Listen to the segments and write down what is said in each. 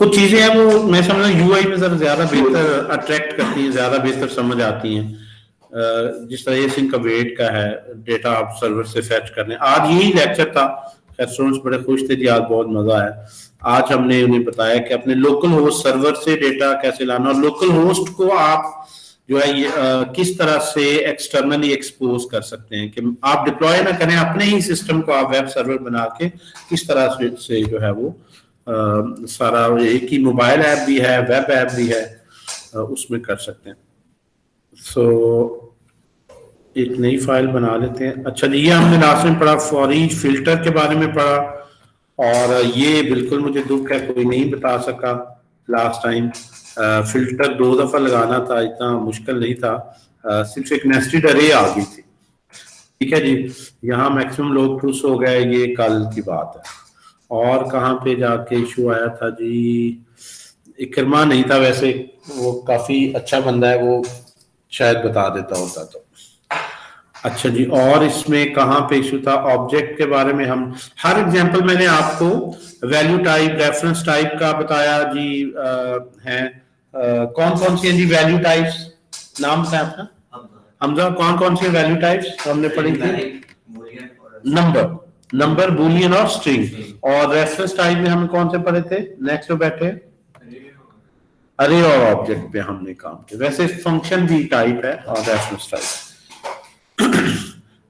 कुछ चीजें हैं वो मैं समझ यूआई में जरा ज्यादा बेहतर अट्रैक्ट करती हैं, ज्यादा बेहतर समझ आती हैं। जिस तरह सिंह का वेट का है, डेटा आप सर्वर से फैच करने, आज यही लेक्चर था। स्टूडेंट्स बड़े खुश थे जी, आज बहुत मजा आया। आज हमने उन्हें बताया कि अपने लोकल होस्ट सर्वर से डेटा कैसे लाना, और लोकल होस्ट को आप जो है ये किस तरह से एक्सटर्नली एक्सपोज कर सकते हैं, कि आप डिप्लॉय ना करें अपने ही सिस्टम को, आप वेब सर्वर बना के किस तरह से जो है वो सारा एक ही मोबाइल ऐप भी है, वेब ऐप भी है, उसमें कर सकते हैं। सो एक नई फाइल बना लेते हैं। अच्छा जी, ये हमने लास्ट में पढ़ा, फॉर ईच फिल्टर के बारे में पढ़ा, और ये बिल्कुल मुझे दुख है कोई नहीं बता सका लास्ट टाइम। फिल्टर 2 दफा लगाना था, इतना मुश्किल नहीं था, सिर्फ एक नेस्टेड अरे आ गई थी। ठीक है जी, यहाँ मैक्सिमम लोग खुश हो गए, ये कल की बात है। और कहाँ पे जाके इशू आया था जी, इकरमा नहीं था, वैसे वो काफी अच्छा बंदा है, वो शायद बता देता होता तो। अच्छा जी, और इसमें कहाँ पे इशू था, ऑब्जेक्ट के बारे में हम हर एग्जांपल मैंने आपको वैल्यू टाइप, रेफरेंस टाइप का बताया जी। हैं कौन कौन सी हैं जी वैल्यू टाइप्स, नाम क्या आपका हमजा, कौन कौन सी वैल्यू टाइप्स हमने पढ़ी थी? नंबर, बूलियन और स्ट्रिंग। और रेफरेंस टाइप में हम कौन से पढ़े थे? नेक्स्ट बैठे अरे और ऑब्जेक्ट पे हमने काम किया। वैसे फंक्शन भी टाइप है और रेफरेंस टाइप।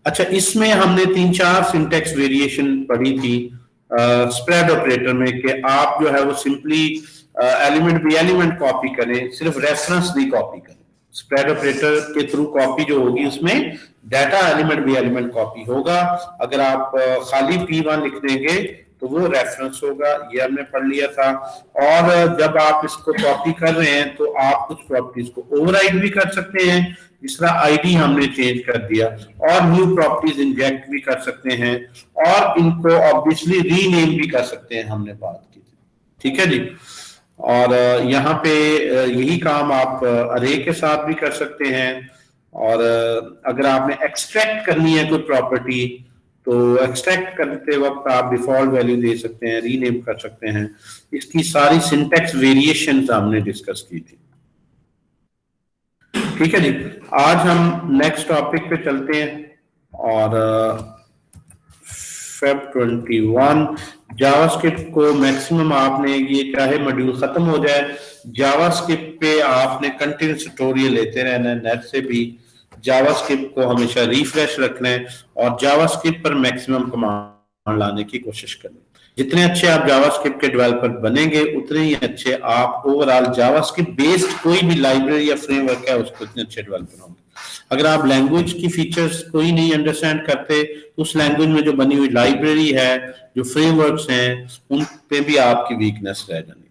अच्छा, इसमें हमने 3-4 सिंटेक्स वेरिएशन पढ़ी थी स्प्रेड ऑपरेटर में, कि आप जो है वो simply element b element copy करें, सिर्फ रेफरेंस नहीं कॉपी करें। स्प्रेड ऑपरेटर के थ्रू कॉपी जो होगी उसमें data element b element copy होगा। अगर आप खाली P1 लिख देंगे तो वो रेफरेंस होगा, ये हमने पढ़ लिया था। और जब आप इसको कॉपी कर रहे हैं तो आप कुछ प्रॉपर्टीज को ओवरराइड भी कर सकते हैं, जिस तरह आईडी हमने चेंज कर दिया, और न्यू प्रॉपर्टीज इंजेक्ट भी कर सकते हैं, और इनको ऑब्वियसली रीनेम भी कर सकते हैं, हमने बात की थी। ठीक है जी। और यहाँ पे यही काम आप अरे के साथ भी कर सकते हैं। और अगर आपने एक्सट्रैक्ट करनी है कोई प्रॉपर्टी तो एक्सट्रैक्ट करते वक्त आप डिफॉल्ट वैल्यू दे सकते हैं, रीनेम कर सकते हैं। इसकी सारी सिंटेक्स वेरिएशन हमने डिस्कस की थी। ठीक है जी, आज हम नेक्स्ट टॉपिक पे चलते हैं। और Feb 21 जावास्क्रिप्ट को मैक्सिमम आपने, ये चाहे मॉड्यूल खत्म हो जाए, जावास्क्रिप्ट पे आपने कंटिन्यूस ट्यूटोरियल लेते रहना है। नेट से भी जावास्क्रिप्ट को हमेशा रिफ्रेश रखना है, और जावास्क्रिप्ट पर मैक्सिमम कमांड लाने की कोशिश करनी है। जितने अच्छे आप जावास्क्रिप्ट के डेवलपर बनेंगे, उतने ही अच्छे आप ओवरऑल जावास्क्रिप्ट बेस्ड कोई भी लाइब्रेरी या फ्रेमवर्क है उसको इतने अच्छे डेवलपर होंगे। अगर आप लैंग्वेज की फीचर्स कोई नहीं अंडरस्टैंड करते तो उस लैंग्वेज में जो बनी हुई लाइब्रेरी है, जो फ्रेमवर्क्स हैं, उन पे भी आपकी वीकनेस रह जानी।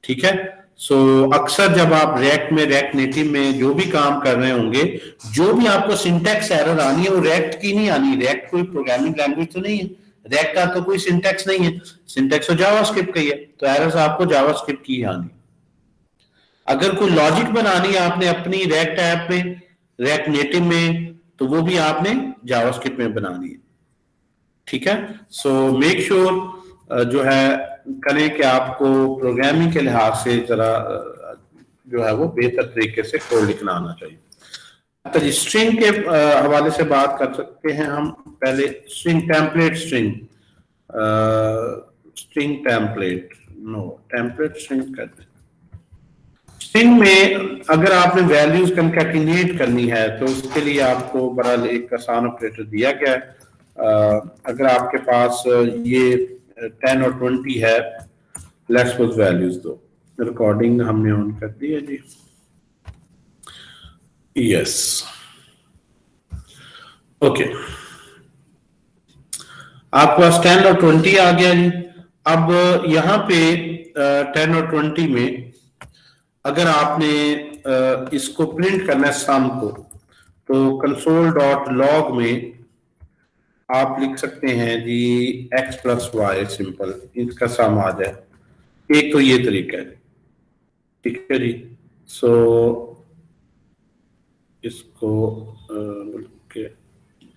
ठीक है। सो अक्सर जब आप रिएक्ट में, रिएक्ट नेटिव में जो भी काम कर रहे होंगे, जो भी आपको सिंटैक्स एरर आनी है वो रिएक्ट की नहीं आनी। रिएक्ट कोई प्रोग्रामिंग लैंग्वेज तो नहीं है, रिएक्ट का तो कोई सिंटैक्स नहीं है, सिंटैक्स तो जावास्क्रिप्ट का ही है, तो एरर्स आपको जावास्क्रिप्ट की ही आनी। अगर कोई लॉजिक बनानी है आपने अपनी रिएक्ट ऐप में, रिएक्ट नेटिव में, तो वो भी आपने जावास्क्रिप्ट में बनानी है। ठीक है। सो मेक श्योर जो है करें कि आपको प्रोग्रामिंग के लिहाज से जरा जो है वो बेहतर तरीके से कोड लिखना आना चाहिए। तो स्ट्रिंग के हवाले से बात कर सकते हैं हम। पहले string template, string template, no template string करते हैं। स्ट्रिंग में अगर आपने वैल्यूज कंकैटिनेट करनी है तो उसके लिए आपको बड़ा एक आसान ऑपरेटर दिया गया है। अगर आपके पास ये 10 और 20 है, लेट्स सपोज वैल्यूज दो। रिकॉर्डिंग हमने ऑन कर दी है जी, यस, ओके। आपके पास 10 और 20 आ गया जी। अब यहाँ पे 10 और 20 में अगर आपने इसको प्रिंट करना है सम को, तो console.log में आप लिख सकते हैं जी x + y, सिंपल इसका सम आ जाए। एक तो ये तरीका है। ठीक है जी। सो इसको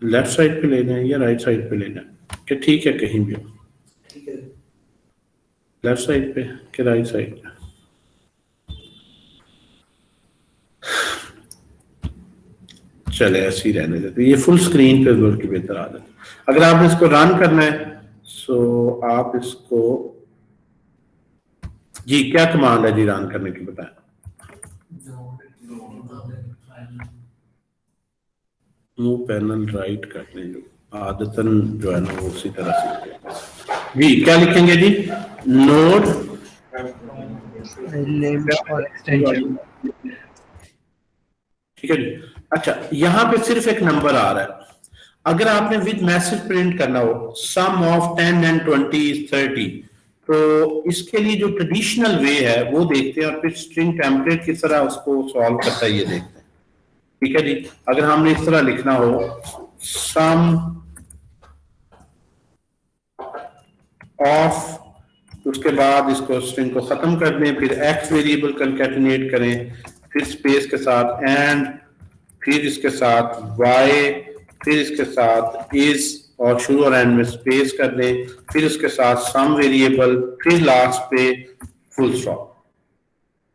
लेफ्ट साइड पे लेना है या राइट साइड पे लेना है, कि ठीक है कहीं भी हो। लेफ्ट साइड पे कि राइट साइड पे? चले ऐसे ही रहने देते, ये फुल स्क्रीन पे बल्कि बेहतर आ जाता। अगर आपने इसको रन करना है सो आप इसको, जी क्या कमांड है जी रन करने की बताएं। मूव पैनल राइट करने जो आदतन जो है ना वो उसी तरह से जी क्या लिखेंगे जी, नोड नेम और एक्सटेंशन। ठीक है जी। अच्छा यहां पे सिर्फ एक नंबर आ रहा है, अगर आपने विद मैसेज प्रिंट करना हो सम ऑफ 10 एंड 20 इज 30, तो इसके लिए जो ट्रेडिशनल वे है वो देखते हैं और फिर स्ट्रिंग टेम्पलेट किस तरह उसको सॉल्व करता है ये देखते हैं। ठीक है जी, अगर हमने इस तरह लिखना हो सम ऑफ, उसके बाद इसको स्ट्रिंग को खत्म कर दें, फिर एक्स वेरिएबल कंकैटिनेट करें, फिर स्पेस के साथ एंड, फिर इसके साथ वाई, फिर इसके साथ इज और शुरू और एंड में स्पेस कर दें, फिर इसके साथ सम वेरिएबल, फिर लास्ट पे फुल स्टॉप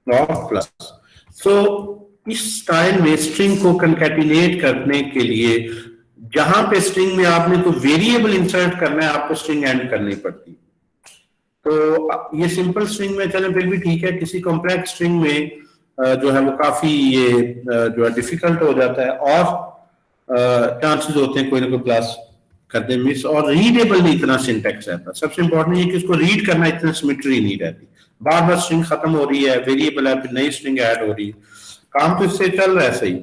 और प्लस। सो इस स्टाइल में स्ट्रिंग को कंकैटिनेट करने के लिए जहां पे स्ट्रिंग में आपने कोई वेरिएबल इंसर्ट करना है आपको स्ट्रिंग एंड करनी पड़ती है। तो ये सिंपल स्ट्रिंग में चले फिर भी ठीक है, किसी कॉम्प्लेक्स स्ट्रिंग में जो है वो काफी ये जो है डिफिकल्ट हो जाता है और चांसेस होते हैं कोई ना कोई क्लास कर दे मिस, और रीडेबल नहीं इतना सिंटेक्स रहता। सबसे इंपॉर्टेंट ये कि इसको रीड करना इतना सिमेट्री नहीं रहती, बार बार स्ट्रिंग खत्म हो रही है, वेरिएबल है, फिर नई स्ट्रिंग ऐड हो रही है, काम तो इससे चल रहा है सही।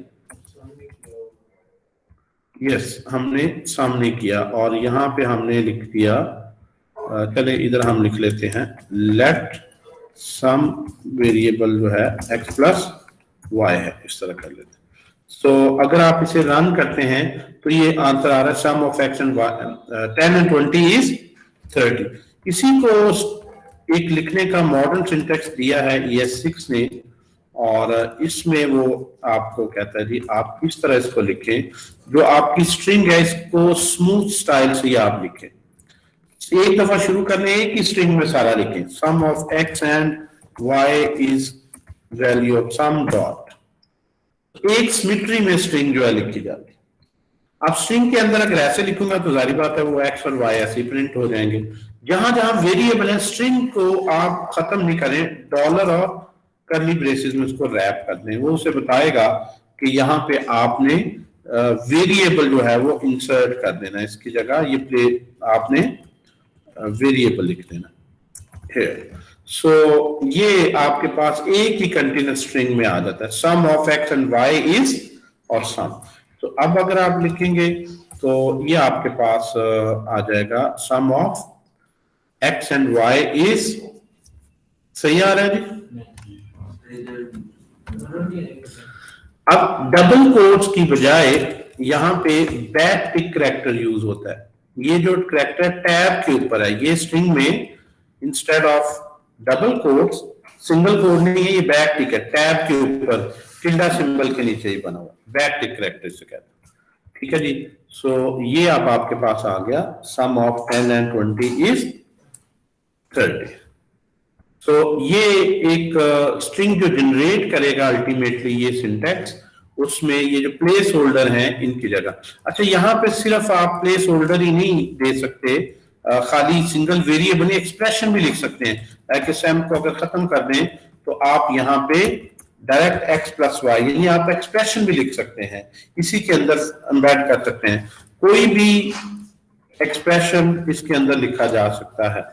यस हमने सामने किया और यहाँ पे हमने लिख दिया, चले इधर हम लिख लेते हैं लेट सम वेरिएबल जो है x प्लस वाई है, इस तरह कर लेते हैं। सो अगर आप इसे रन करते हैं तो ये आंसर आ रहा है sum of x and 10 and 20 is 30। इसी को एक लिखने का मॉडर्न सिंटेक्स दिया है ES6 ने और इसमें वो आपको कहता है जी आप इस तरह इसको लिखें, जो आपकी स्ट्रिंग है इसको स्मूथ स्टाइल से आप लिखें, एक दफा शुरू करने एक ही स्ट्रिंग में सारा लिखें, sum of x and y is value of sum dot, एक सिमेट्री में स्ट्रिंग जो है लिखी जाती है। अब स्ट्रिंग के अंदर अगर ऐसे लिखूंगा तो जारी बात है वो x और y ऐसे प्रिंट हो जाएंगे। जहां जहां वेरिएबल है स्ट्रिंग को आप खत्म नहीं करें, डॉलर और करली ब्रेसेस में उसको रैप कर दें, वो उसे बताएगा कि यहाँ पे आपने वेरिएबल जो है वो इंसर्ट कर देना, इसकी जगह ये प्ले आपने वेरिएबल लिख देना है। सो ये आपके पास एक ही कंटीन्यूअस स्ट्रिंग में आ जाता है, sum of x and y is और सम। तो अब अगर आप लिखेंगे तो ये आपके पास आ जाएगा sum of x and y is, सही आ रहा है जी। अब डबल कोट्स की बजाय यहां पे बैक टिक करैक्टर यूज होता है, ये जो करैक्टर टैब के ऊपर है ये स्ट्रिंग में instead of double quotes single quote नहीं है, ये बैक टिक है, टैब के ऊपर टिल्डा सिंबल के नीचे ही बना हुआ, बैक टिक करैक्टर से कहते हैं। ठीक है जी। सो ये अब आपके पास आ गया सम ऑफ 10 एंड 20 इज 30। सो ये एक स्ट्रिंग जो जनरेट करेगा अल्टीमेटली ये सिंटैक्स, उसमें ये जो प्लेस होल्डर हैं इनकी जगह। अच्छा यहाँ पे सिर्फ आप प्लेस होल्डर ही नहीं दे सकते, खाली सिंगल वेरिएबल एक्सप्रेशन भी लिख सकते हैं, ताकि सैम को अगर खत्म कर दें तो आप यहाँ पे डायरेक्ट x प्लस वाई यानी आप एक्सप्रेशन भी लिख सकते हैं, इसी के अंदर एम्बेड कर सकते हैं, कोई भी एक्सप्रेशन इसके अंदर लिखा जा सकता है,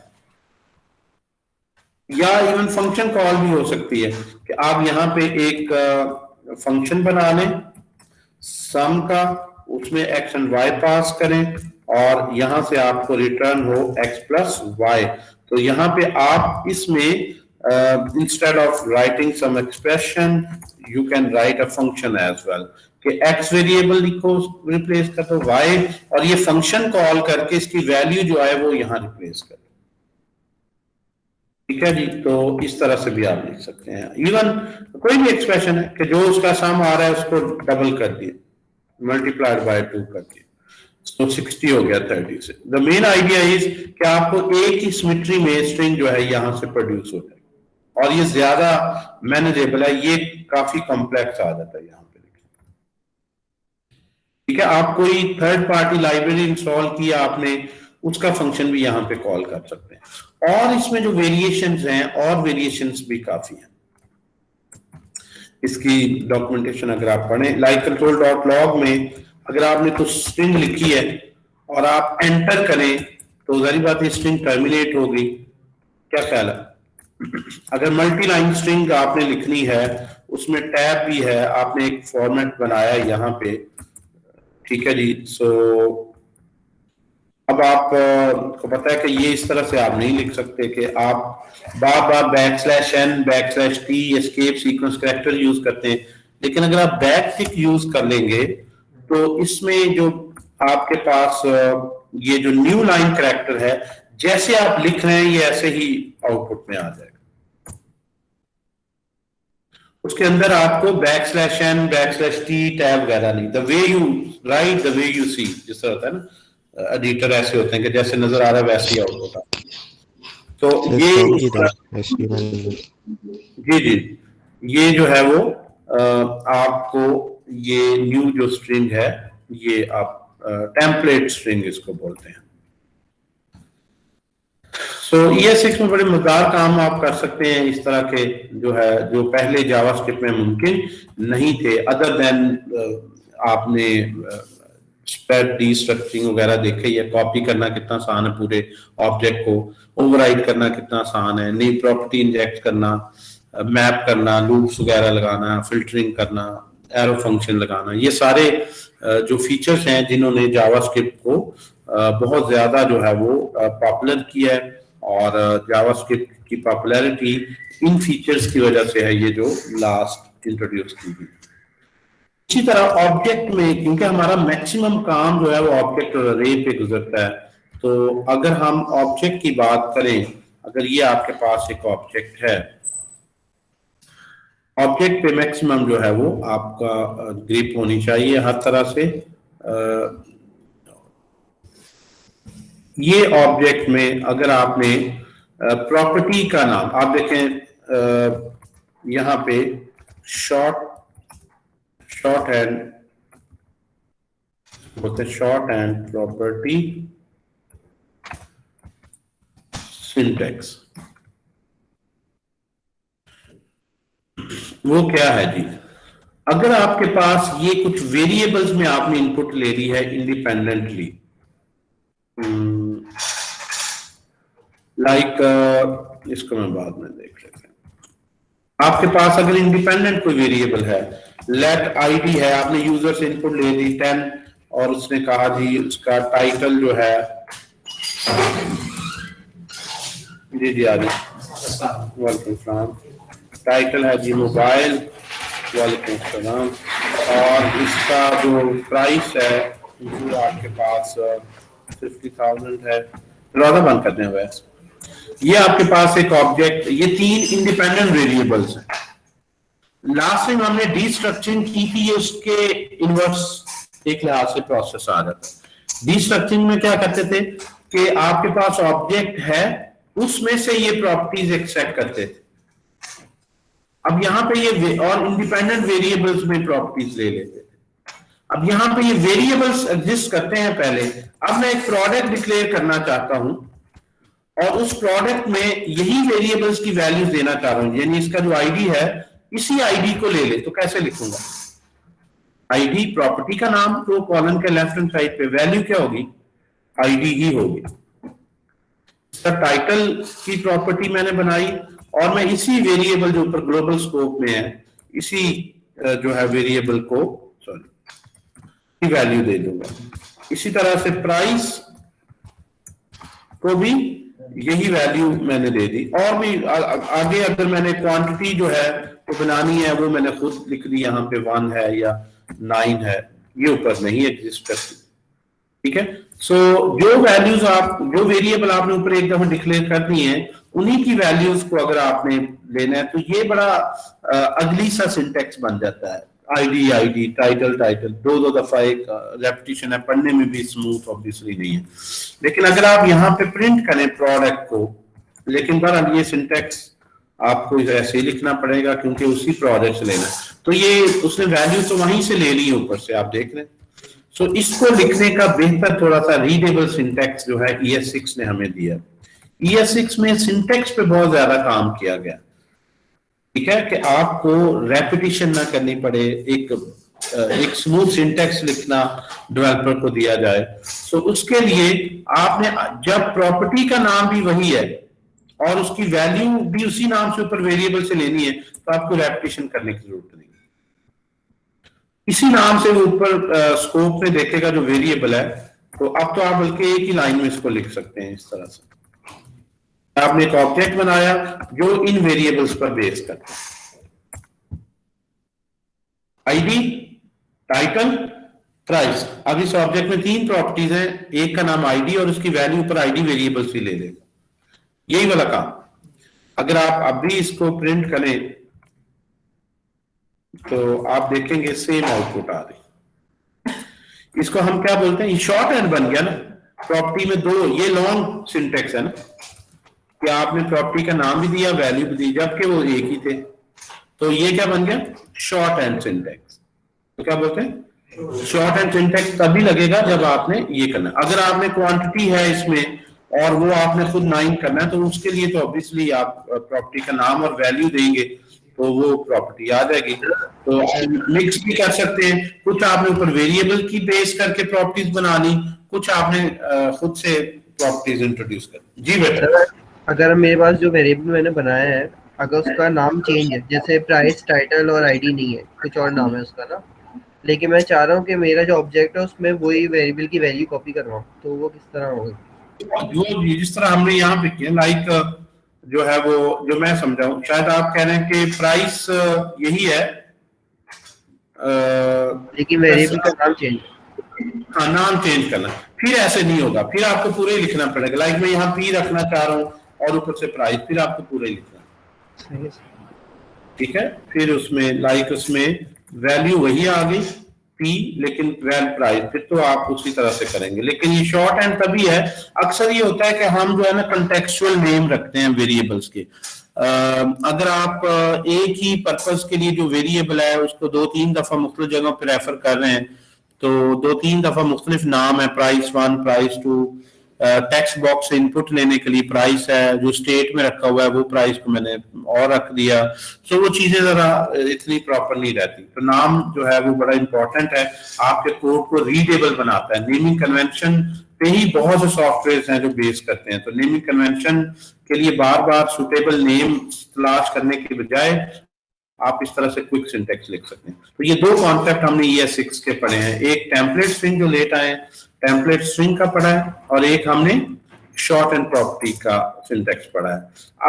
या इवन फंक्शन कॉल भी हो सकती है कि आप यहाँ पे एक फंक्शन बना लें सम का, उसमें x एंड y पास करें और यहां से आपको रिटर्न हो x प्लस वाई। तो यहाँ पे आप इसमें instead of writing some expression you can write a function as well, कि x वेरिएबल लिखो रिप्लेस कर दो y और ये फंक्शन कॉल करके इसकी वैल्यू जो है वो यहाँ रिप्लेस कर। ठीक है जी। तो इस तरह से भी आप लिख सकते हैं, इवन कोई भी एक्सप्रेशन है कि जो उसका सम आ रहा है उसको डबल कर दिए, मल्टीप्लाइड बाय 2 कर दिए। तो 60 हो गया 30 से। द मेन आइडिया इज कि आपको एक ही सिमेट्री में स्ट्रिंग जो है यहां से प्रोड्यूस हो जाए और ये ज्यादा मैनेजेबल है, ये काफी कॉम्प्लेक्स आ जाता है यहाँ पे। ठीक है, आप कोई थर्ड पार्टी लाइब्रेरी इंस्टॉल किया आपने, उसका फंक्शन भी यहाँ पे कॉल कर सकते हैं। और इसमें जो वेरिएशंस हैं, और वेरिएशंस भी काफी हैं। इसकी डॉक्यूमेंटेशन अगर आप पढ़ें, लाइक control.log में अगर आपने कुछ स्ट्रिंग लिखी है और आप एंटर करें तो जारी बात है स्ट्रिंग टर्मिनेट होगी। क्या ख्याल है? अगर मल्टी लाइन स्ट्रिंग आपने लिखनी है, उसमें टैब भी है, आपने एक फॉर्मेट बनाया है यहाँ पे, ठीक है जी। सो अब आप को पता है कि ये इस तरह से आप नहीं लिख सकते कि आप बार बार \n/t escape sequence character use करते हैं, लेकिन अगर आप बैकटिक यूज कर लेंगे तो इसमें जो आपके पास ये जो न्यू लाइन कैरेक्टर है, जैसे आप लिख रहे हैं ये ऐसे ही आउटपुट में आ जाएगा। उसके अंदर आपको \n/t टैब वगैरह नहीं, the way you write the way you see, जिस तरह होता है ना, एडिटर ऐसे होते हैं कि जैसे नजर आ रहा है वैसे ही आउटपुट आता है। तो ये जी जी, ये जो है वो आपको ये न्यू जो स्ट्रिंग है, ये आप टेम्पलेट स्ट्रिंग इसको बोलते हैं। सो ES6 में बड़े मजेदार काम आप कर सकते हैं इस तरह के, जो है जो पहले जावास्क्रिप्ट में मुमकिन नहीं थे, अदर देन आपने स्प्रेड डीस्ट्रक्चरिंग वगैरह देखे, या कॉपी करना कितना आसान है, पूरे ऑब्जेक्ट को ओवरराइड करना कितना आसान है, नई प्रॉपर्टी इंजेक्ट करना, मैप करना, लूप्स वगैरह लगाना, फिल्टरिंग करना, एरो फंक्शन लगाना, ये सारे जो फीचर्स हैं जिन्होंने जावास्क्रिप्ट को बहुत ज्यादा जो है वो पॉपुलर किया है। और जावास्क्रिप्ट की पॉपुलैरिटी इन फीचर्स की वजह से है, ये जो लास्ट इंट्रोड्यूस की गई। इसी तरह ऑब्जेक्ट में, क्योंकि हमारा मैक्सिमम काम जो है वो ऑब्जेक्ट और अरे पे गुजरता है, तो अगर हम ऑब्जेक्ट की बात करें, अगर ये आपके पास एक ऑब्जेक्ट है, ऑब्जेक्ट पे मैक्सिमम जो है वो आपका ग्रिप होनी चाहिए हर तरह से। ये ऑब्जेक्ट में अगर आपने प्रॉपर्टी का नाम, आप देखें यहाँ पे शॉर्ट हैंड बोलते हैं, शॉर्ट हैंड प्रॉपर्टी सिंटैक्स, वो क्या है जी? अगर आपके पास ये कुछ वेरिएबल्स में आपने इनपुट ले ली है इंडिपेंडेंटली, लाइक इसको मैं बाद में देख लेते हैं। आपके पास अगर इंडिपेंडेंट कोई वेरिएबल है, लेट आईडी है, आपने यूजर से इनपुट ले ली 10 और उसने कहा जी उसका टाइटल जो है, जी जी आदि वेलकम सलाम, टाइटल है जी मोबाइल, वालेकुम सलाम, और इसका जो प्राइस है वो आपके पास 50,000 है। दरवाजा बंद करते हैं वैसे। ये आपके पास एक ऑब्जेक्ट, ये 3 इंडिपेंडेंट वेरिएबल्स हैं। लास्ट टाइम हमने डीस्ट्रक्चरिंग की थी, ये उसके इनवर्स एक लिहाज से प्रोसेस आ जाता है। डीस्ट्रक्चरिंग में क्या करते थे कि आपके पास ऑब्जेक्ट है, उसमें से ये प्रॉपर्टीज एक्सट्रैक्ट करते थे। अब यहाँ पे ये और इंडिपेंडेंट वेरिएबल्स में प्रॉपर्टीज ले लेते थे। अब यहाँ पे ये वेरिएबल्स एग्जिस्ट करते हैं पहले। अब मैं एक प्रोडक्ट डिक्लेयर करना चाहता हूं और उस प्रोडक्ट में यही वेरिएबल्स की वैल्यूज देना चाह रहा हूं, यानी इसका जो आईडी है इसी आईडी को ले ले, तो कैसे लिखूंगा? आईडी प्रॉपर्टी का नाम, तो कॉलम के लेफ्ट हैंड साइड पे वैल्यू क्या होगी? आईडी ही होगी। इसका टाइटल की प्रॉपर्टी मैंने बनाई और मैं इसी वेरिएबल जो ऊपर ग्लोबल स्कोप में है, इसी जो है वेरिएबल को वैल्यू दे दूंगा। इसी तरह से प्राइस को भी यही वैल्यू मैंने दे दी। और भी आगे अगर मैंने क्वांटिटी जो है वो बनानी है, वो मैंने खुद लिख दी, यहाँ पे 1 है या 9 है, ये ऊपर नहीं एग्जिस्ट करती। ठीक है, सो जो वैल्यूज जो वेरिएबल आपने ऊपर एक दफा डिक्लेयर कर दी है, उन्हीं की वैल्यूज को अगर आपने लेना है, तो ये बड़ा अगली सा सिंटेक्स बन जाता है। आईडी टाइटल दो दफा एक रेपिटेशन है, पढ़ने में भी स्मूथ ऑब्वियसली नहीं है। लेकिन अगर आप यहाँ पे प्रिंट करें प्रोडक्ट को, लेकिन बहरहाल ये सिंटेक्स आपको ऐसे ही लिखना पड़ेगा क्योंकि उसी प्रोडक्ट से लेना। तो ये उसने वैल्यू तो वहीं से ले ली है ऊपर से, आप देख रहे हैं। सो इसको लिखने का बेहतर थोड़ा सा रीडेबल सिंटेक्स जो है ES6 ने हमें दिया। ES6 में सिंटेक्स पे बहुत ज्यादा काम किया गया, ठीक है, कि आपको रेपिटेशन ना करनी पड़े, एक स्मूथ सिंटेक्स लिखना डेवलपर को दिया जाए। तो उसके लिए आपने जब प्रॉपर्टी का नाम भी वही है और उसकी वैल्यू भी उसी नाम से ऊपर वेरिएबल से लेनी है, तो आपको रेपिटेशन करने की जरूरत नहीं। इसी नाम से ऊपर स्कोप में देखेगा जो वेरिएबल है, तो अब तो आप बल्कि एक ही लाइन में इसको लिख सकते हैं। इस तरह से आपने एक ऑब्जेक्ट बनाया जो इन वेरिएबल्स पर बेस करता है, आईडी, टाइटल, प्राइस। अब इस ऑब्जेक्ट में 3 प्रॉपर्टीज हैं, एक का नाम आईडी और उसकी वैल्यू पर आईडी वेरिएबल से ले लेगा, यही वाला काम। अगर आप अभी इसको प्रिंट करें तो आप देखेंगे सेम आउटपुट आ रही। इसको हम क्या बोलते हैं, शॉर्ट हैंड बन गया ना। प्रॉपर्टी में 2, ये लॉन्ग सिंटेक्स है ना, कि आपने प्रॉपर्टी का नाम भी दिया, वैल्यू भी दी, जबकि वो एक ही थे। तो ये क्या बन गया, शॉर्ट हैंड सिंटेक्स। तो क्या बोलते हैं, शॉर्ट हैंड सिंटेक्स तभी लगेगा जब आपने ये करना। अगर आपने क्वांटिटी है इसमें और वो आपने खुद 9 करना है, तो उसके लिए तो ऑब्वियसली आप प्रॉपर्टी का नाम और वैल्यू देंगे तो वो प्रॉपर्टी आ जाएगी। तो मिक्स भी कर सकते हैं, कुछ आपने ऊपर वेरिएबल की बेस करके प्रॉपर्टीज बना ली, कुछ आपने खुद से प्रॉपर्टीज इंट्रोड्यूस कर। जी बेटा, अगर मेरे पास जो वेरिएबल मैंने बनाया है, अगर उसका नाम चेंज है, जैसे प्राइस, टाइटल और आईडी नहीं है, कुछ और नाम है उसका ना, लेकिन मैं चाह रहा हूँ कि मेरा जो ऑब्जेक्ट है उसमें वही वेरिएबल की वैल्यू कॉपी करवाऊँ, तो वो किस तरह होगा? जो जिस तरह हमने यहाँ पे किया, लाइक जो है वो जो मैं समझाऊं, शायद आप कह रहे हैं कि प्राइस यही है, लेकिन वेरिएबल का नाम चेंज। हाँ, नाम चेंज करना, फिर ऐसे नहीं होगा, फिर आपको पूरे ही लिखना पड़ेगा। लाइक मैं यहाँ पी रखना चाह रहा हूँ और ऊपर से प्राइस, फिर आपको पूरे ही लिखना, ठीक है। फिर उसमें लाइक उसमें वैल्यू वही आ गई पी, लेकिन वेल प्राइस, फिर तो आप उसी तरह से करेंगे। लेकिन ये शॉर्ट हैंड तभी है, अक्सर ये होता है कि हम जो है ना कंटेक्चुअल नेम रखते हैं वेरिएबल्स के। अगर आप एक ही पर्पस के लिए जो वेरिएबल है उसको 2-3 दफा मुख्तलिफ जगहों पर रेफर कर रहे हैं, तो 2-3 दफा मुख्तलिफ नाम है, प्राइस 1, प्राइस 2, टेक्स्ट बॉक्स से इनपुट लेने के लिए प्राइस है, जो स्टेट में रखा हुआ है वो प्राइस को मैंने और रख दिया। सो वो चीजें जरा इतनी प्रॉपर नहीं रहती। तो नाम जो है वो बड़ा इंपॉर्टेंट है, आपके कोड को रीडेबल बनाता है। नेमिंग कन्वेंशन पे ही बहुत से सॉफ्टवेयर हैं जो बेस करते हैं। तो नेमिंग कन्वेंशन के लिए बार बार सुटेबल नेम तलाश करने के बजाय आप इस तरह से क्विक सिंटेक्स लिख सकते हैं। तो ये 2 कॉन्सेप्ट हमने ES6 के पढ़े हैं, एक टेम्पलेट स्ट्रिंग जो लेट आए टेम्पलेट स्ट्रिंग का पढ़ा है, और एक हमने शॉर्ट एंड प्रॉपर्टी का सिंटेक्स पढ़ा है।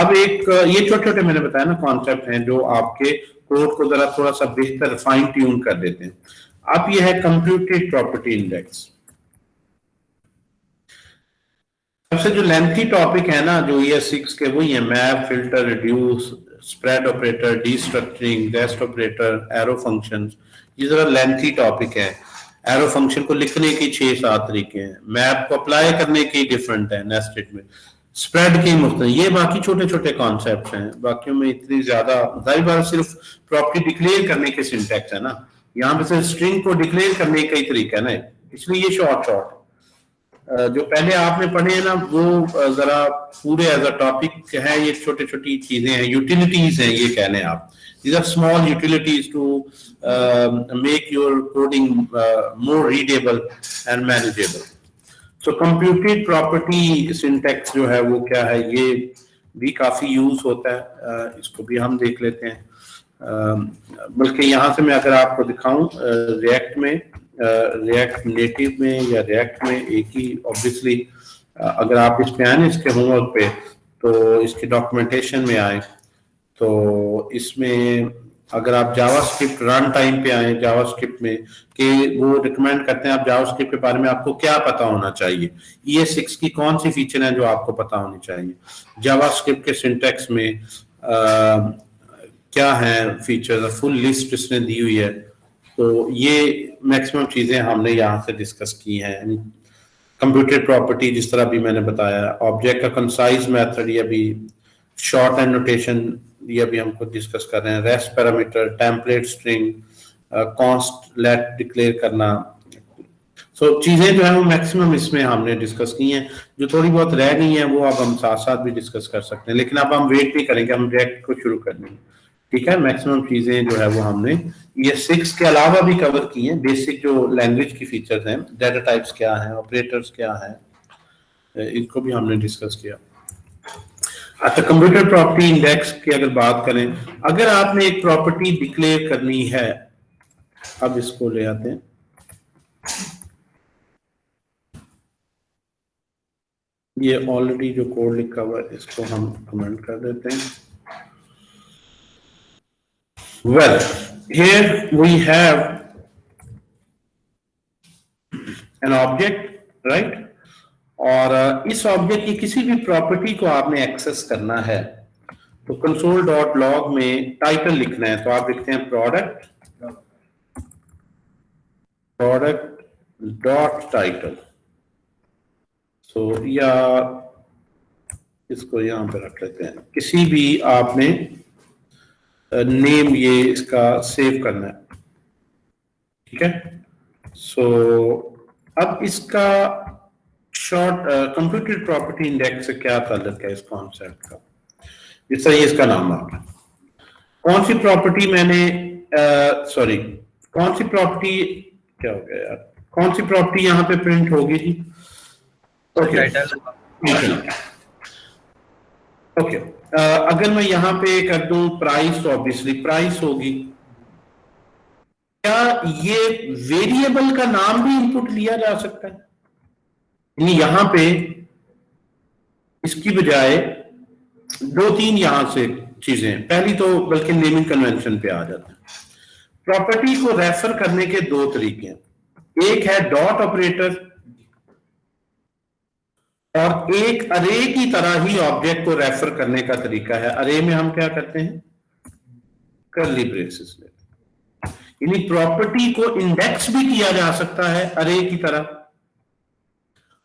अब एक ये छोटे छोटे मैंने बताया ना कॉन्सेप्ट हैं जो आपके कोड को जरा थोड़ा सा बेहतर फाइन ट्यून कर देते हैं। अब ये है कंप्यूटेड प्रॉपर्टी इंडेक्स। सबसे जो लेंथी टॉपिक है ना जो ES6 के, वही है map, filter, reduce, spread operator, destructuring, rest operator, arrow functions. ये जरा लेंथी टॉपिक है। एरो फंक्शन को लिखने के 6-7 तरीके हैं, मैप को अप्लाई करने के डिफरेंट है नेस्टेड में, स्प्रेड के मुख्तलिफ, ये बाकी छोटे छोटे कॉन्सेप्ट हैं। बाकियों में इतनी ज्यादा जाहिर बात सिर्फ प्रॉपर्टी डिक्लेयर करने के सिंटैक्स है ना, यहाँ पे सिर्फ स्ट्रिंग को डिक्लेयर करने का ही तरीका है ना, इसलिए ये शॉर्ट जो पहले आपने पढ़े हैं ना वो जरा पूरे एज अ टॉपिक है। ये छोटी छोटी चीजें हैं, यूटिलिटीज हैं, ये कह लें आप। These are small utilities to make your coding more readable and manageable. So computed property syntax जो है वो क्या है, ये भी काफी यूज होता है, इसको भी हम देख लेते हैं। बल्कि यहाँ से मैं अगर आपको दिखाऊं रिएक्ट में, रिएक्ट नेटिव में या रिएक्ट में एक ही ऑब्वियसली, अगर आप इस पे आए ना इसके होमवर्क पे, तो इसके डॉक्यूमेंटेशन में आए तो इसमें अगर आप जावास्क्रिप्ट रन टाइम पे आए जावास्क्रिप्ट में, कि वो रिकमेंड करते हैं आप जावास्क्रिप्ट के बारे में आपको क्या पता होना चाहिए, ES6 की कौन सी फीचर है जो आपको पता होनी चाहिए, जावास्क्रिप्ट के सिंटैक्स में क्या है फीचर, फुल लिस्ट इसने दी हुई है। तो ये मैक्सिमम चीजें हमने यहाँ से डिस्कस की हैं। कंप्यूटर प्रॉपर्टी जिस तरह भी मैंने बताया, ऑब्जेक्ट का कंसाइज मेथड, ये भी शॉर्ट एंड नोटेशन, ये भी हमको डिस्कस कर रहे हैं। Rest parameter, template string, const let declare करना, सो चीजें जो है वो मैक्सिमम इसमें हमने डिस्कस की हैं। जो थोड़ी बहुत रह गई हैं वो अब हम साथ साथ भी डिस्कस कर सकते हैं, लेकिन अब हम वेट नहीं करेंगे, हम डायरेक्ट को शुरू कर देंगे। ठीक है, मैक्सिमम चीजें जो है वो हमने ये 6 के अलावा भी कवर की हैं। बेसिक जो लैंग्वेज की फीचर्स हैं, डाटा टाइप्स क्या हैं, ऑपरेटर्स क्या हैं, इनको भी हमने डिस्कस किया। अच्छा, कंप्यूटर प्रॉपर्टी इंडेक्स की अगर बात करें, अगर आपने एक प्रॉपर्टी डिक्लेयर करनी है, अब इसको ले आते हैं। ये ऑलरेडी जो कोड लिखा हुआ है इसको हम कमेंट कर देते हैं। Well, here we have an object, right? और इस ऑब्जेक्ट की किसी भी प्रॉपर्टी को आपने एक्सेस करना है तो console.log में टाइटल लिखना है, तो आप लिखते हैं प्रोडक्ट डॉट टाइटल। सो या इसको यहां पे रख लेते हैं, किसी भी आपने नेम ये इसका सेव करना है। ठीक है, सो अब इसका शॉर्ट कंप्यूटर प्रॉपर्टी इंडेक्स से क्या ताल्लुक है इस कॉन्सेप्ट का, इस तरह इसका नाम आ गया। कौन सी प्रॉपर्टी मैंने सॉरी कौन सी प्रॉपर्टी, क्या हो गया यार, कौन सी प्रॉपर्टी यहाँ पे प्रिंट होगी जी? ओके, अगर मैं यहाँ पे कर दूं प्राइस, तो ऑब्वियसली प्राइस होगी। क्या ये वेरिएबल का नाम भी इनपुट लिया जा सकता है? यानी यहां पे इसकी बजाय 2-3 यहां से चीजें, पहली तो बल्कि नेमिंग कन्वेंशन पे आ जाता है। प्रॉपर्टी को रेफर करने के 2 तरीके हैं, एक है डॉट ऑपरेटर और एक अरे की तरह ही ऑब्जेक्ट को रेफर करने का तरीका है। अरे में हम क्या करते हैं, कर्ली ब्रेसेस लेते हैं। यानी प्रॉपर्टी को इंडेक्स भी किया जा सकता है अरे की तरह,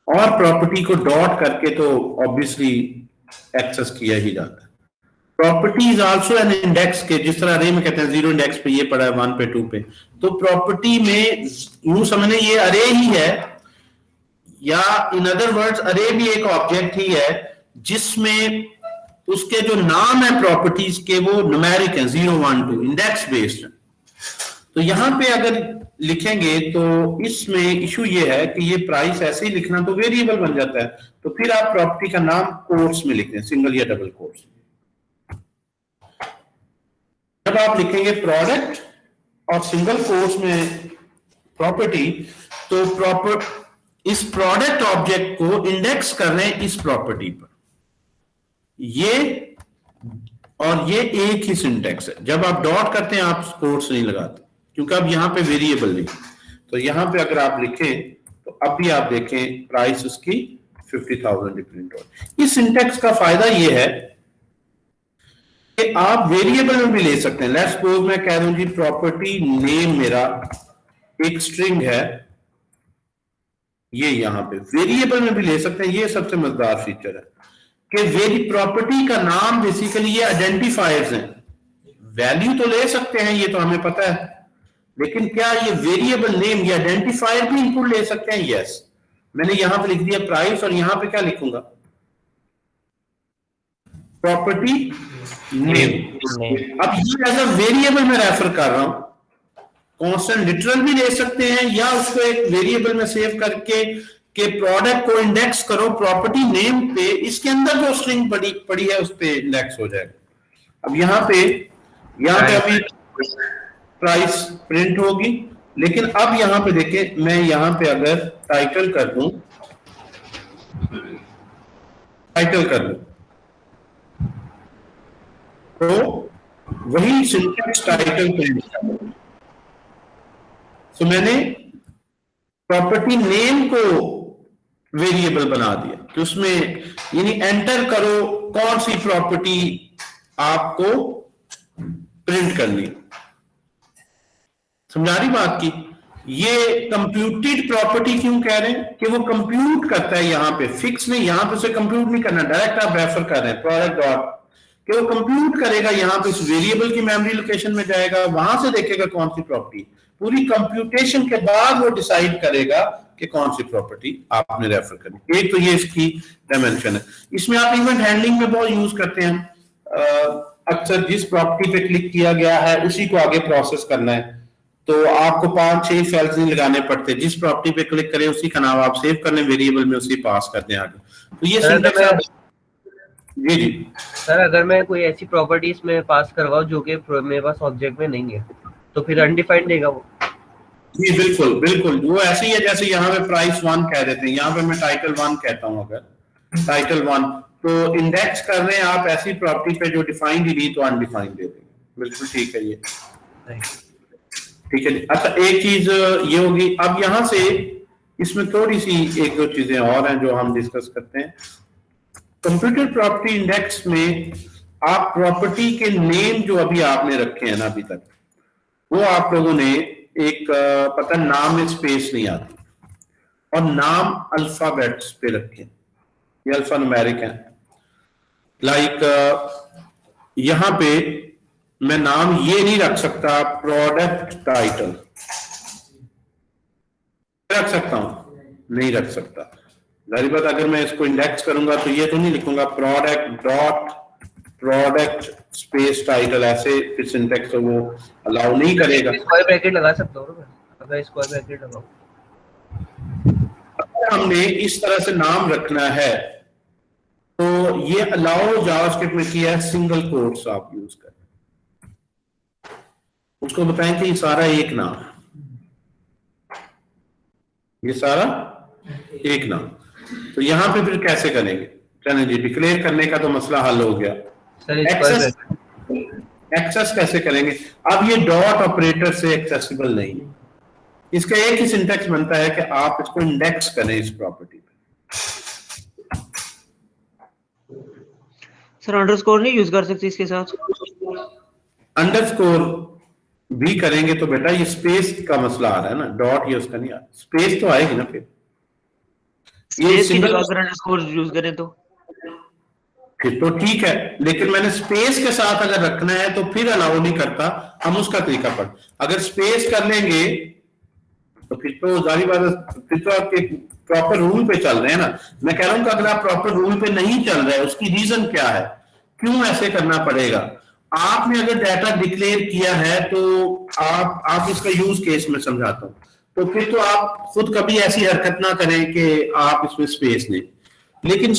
और प्रॉपर्टी को डॉट करके तो ऑब्वियसली एक्सेस किया ही जाता है। Property is also an index के, जिस तरह अरे में कहते हैं 0 इंडेक्स पे ये पड़ा है, 1 पे 2 पे, तो प्रॉपर्टी में यूं समझने ये अरे ही है, या इन अदर वर्ड्स अरे भी एक ऑब्जेक्ट ही है जिसमें उसके जो नाम है प्रॉपर्टीज के वो न्यूमेरिक है, 0 1 2 इंडेक्स बेस्ड। तो यहां पे अगर लिखेंगे तो इसमें इशू ये है कि ये प्राइस ऐसे ही लिखना तो वेरिएबल बन जाता है, तो फिर आप प्रॉपर्टी का नाम कोट्स में लिखते हैं, सिंगल या डबल कोट्स। जब आप लिखेंगे प्रोडक्ट और सिंगल कोट्स में प्रॉपर्टी, तो इस प्रोडक्ट ऑब्जेक्ट को इंडेक्स कर रहे हैं इस प्रॉपर्टी पर, ये और ये एक ही सिंटेक्स है। जब आप डॉट करते हैं आप कोट्स नहीं लगाते, क्योंकि अब यहां पे वेरिएबल नहीं। तो यहां पे अगर आप लिखें तो अब भी आप देखें प्राइस उसकी 50,000 प्रिंट हो। इस सिंटेक्स का फायदा ये है कि आप वेरिएबल में भी ले सकते हैं। लेट्स सपोज मैं कह दूं जी प्रॉपर्टी नेम मेरा एक स्ट्रिंग है, ये यहां पे वेरिएबल में भी ले सकते हैं। ये सबसे मजेदार फीचर है कि प्रॉपर्टी का नाम बेसिकली ये आइडेंटिफायर्स हैं, वैल्यू तो ले सकते हैं, ये तो हमें पता है, लेकिन क्या ये वेरिएबल नेम या आइडेंटिफायर भी इनपुट ले सकते हैं? यस। मैंने यहां पे लिख दिया प्राइस और यहां पे क्या लिखूंगा, प्रॉपर्टी नेम। अब ये एज अ वेरिएबल में रेफर कर रहा हूं, कांस्टेंट लिटरल भी ले सकते हैं या उसको एक वेरिएबल में सेव करके के प्रोडक्ट को इंडेक्स करो प्रॉपर्टी नेम पे, इसके अंदर जो स्ट्रिंग पड़ी है उस पे इंडेक्स हो जाएगा। अब यहां पे अभी प्राइस प्रिंट होगी, लेकिन अब यहां पे देखें, मैं यहां पे अगर टाइटल कर दूं तो वही सिंटेक्स टाइटल प्रिंट कर, तो मैंने प्रॉपर्टी नेम को वेरिएबल बना दिया कि उसमें यानी एंटर करो कौन सी प्रॉपर्टी आपको प्रिंट करनी। समझा रही बात की? ये कंप्यूटेड प्रॉपर्टी क्यों कह रहे हैं कि वो कंप्यूट करता है, यहाँ पे फिक्स नहीं, यहाँ पे उसे कंप्यूट नहीं करना, डायरेक्ट आप रेफर कर रहे हैं प्रोडक्ट डॉट, कि वो कंप्यूट करेगा, यहाँ पे इस वेरिएबल की मेमोरी लोकेशन में जाएगा, वहां से देखेगा कौन सी प्रॉपर्टी, पूरी कंप्यूटेशन के बाद वो डिसाइड करेगा कि कौन सी प्रॉपर्टी आपने रेफर करनी। एक तो ये इसकी डायमेंशन है। इसमें आप इवेंट हैंडलिंग में बहुत यूज करते हैं। अक्सर जिस प्रॉपर्टी पे क्लिक किया गया है उसी को आगे प्रोसेस करना है, तो आपको 5-6 सेल्स नहीं लगाने पड़ते, जिस प्रॉपर्टी पे क्लिक करें उसी का नाम आप सेव कर लें वेरिएबल में, उसी पास कर दें आगे। तो ये सिंटैक्स। जी जी सर, अगर मैं कोई ऐसी प्रॉपर्टी इसमें पास करवाऊं जो कि मेरे पास ऑब्जेक्ट में नहीं है, तो फिर अनडिफाइंड देगा वो? जी बिल्कुल बिल्कुल, वो ऐसे ही है जैसे यहाँ पे प्राइस 1 कह देते हैं, यहाँ पे मैं टाइटल 1 कहता हूँ, अगर टाइटल 1 तो इंडेक्स कर रहे हैं आप ऐसी प्रॉपर्टी पे जो डिफाइंड ही नहीं, तो अनडिफाइंड दे देंगे। बिल्कुल ठीक है ये, ठीक है जी। अच्छा, एक चीज ये होगी, अब यहां से इसमें थोड़ी सी एक दो चीजें और हैं जो हम डिस्कस करते हैं। कंप्यूटर प्रॉपर्टी इंडेक्स में आप प्रॉपर्टी के नेम जो अभी आपने रखे हैं ना अभी तक, वो आप लोगों ने एक पता नाम में स्पेस नहीं आती, और नाम अल्फाबेट्स पे रखे, ये अल्फा न्यूमेरिक है। लाइक यहां पे मैं नाम ये नहीं रख सकता प्रोडक्ट टाइटल, रख सकता हूं? नहीं रख सकता। जाहिर बात, अगर मैं इसको इंडेक्स करूंगा तो ये तो नहीं लिखूंगा product dot product space title, ऐसे सिंटैक्स तो वो अलाउ नहीं करेगा। स्क्वायर ब्रैकेट लगा सकता हूं ना, अगर स्क्वायर ब्रैकेट लगाऊं। अगर हमने इस तरह से नाम रखना है तो ये अलाउ जावास्क्रिप्ट में किया है, सिंगल कोट्स आप यूज करें, उसको बताएं कि ये सारा एक नाम, ये सारा एक नाम। तो यहां पे फिर कैसे करेंगे? चलें जी, डिक्लेयर करने का तो मसला हल हो गया। एक्सेस कैसे करेंगे? अब ये डॉट ऑपरेटर से एक्सेसिबल नहीं है, इसका एक ही सिंटैक्स बनता है कि आप इसको इंडेक्स करें इस प्रॉपर्टी पे। सर अंडरस्कोर नहीं यूज कर सकते इसके साथ? अंडरस्कोर भी करेंगे तो बेटा ये स्पेस का मसला आ रहा है ना, डॉट ये उसका नहीं आ, स्पेस तो आएगी ना ये सिंगल अगर अंडरस्कोर यूज करें तो फिर तो ठीक है, लेकिन मैंने स्पेस के साथ अगर रखना है तो फिर अलाउ नहीं करता, हम उसका तरीका पढ़। अगर स्पेस कर लेंगे तो फिर तो जारी बात है, फिर तो आपके प्रॉपर रूल पे चल रहे हैं ना। मैं कह रहा हूं कि अगर आप प्रॉपर रूल पे नहीं चल रहे, उसकी रीजन क्या है, क्यों ऐसे करना पड़ेगा? आपने अगर डाटा डिक्लेयर किया है तो आप इसका यूज केस में समझाता हूं, तो फिर तो आप खुद कभी ऐसी हरकत ना करें कि आप इसमें स्पेस लें। लेकिन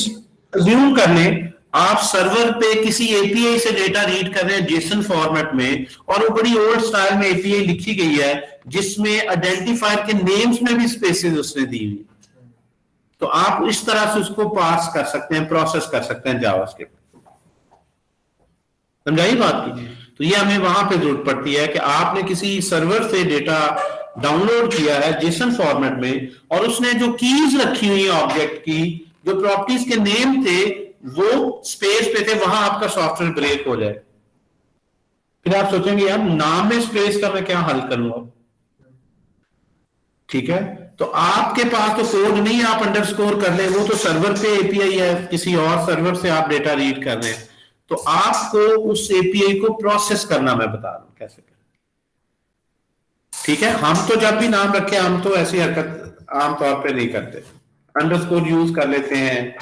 अज्यूम कर लें आप सर्वर पे किसी एपीआई से डेटा रीड कर रहे हैं जेसन फॉर्मेट में, और वो बड़ी ओल्ड स्टाइल में एपीआई लिखी गई है जिसमें आइडेंटिफायर के नेम्स में भी स्पेसेस उसने दी हुई, तो आप इस तरह से उसको पास कर सकते हैं, प्रोसेस कर सकते हैं जावास्क्रिप्ट। समझाई बात की? तो ये हमें वहां पे जरूरत पड़ती है कि आपने किसी सर्वर से डेटा डाउनलोड किया है जेसन फॉर्मेट में, और उसने जो कीज रखी हुई है ऑब्जेक्ट की, जो प्रॉपर्टीज के नेम थे वो स्पेस पे थे, वहां आपका सॉफ्टवेयर ब्रेक हो जाए। फिर आप सोचेंगे यार नाम में स्पेस का मैं क्या हल करूंगा? ठीक है, तो आपके पास तो कोड नहीं, आप अंडरस्कोर कर ले, वो तो सर्वर पे एपीआई है, किसी और सर्वर से आप डेटा रीड कर रहे हैं, तो आपको उस एपीआई को प्रोसेस करना मैं बता रहा हूं कैसे करें। ठीक है, हम तो जब भी नाम रखे हम तो ऐसी हरकत आमतौर पे नहीं करते, अंडरस्कोर यूज कर लेते हैं,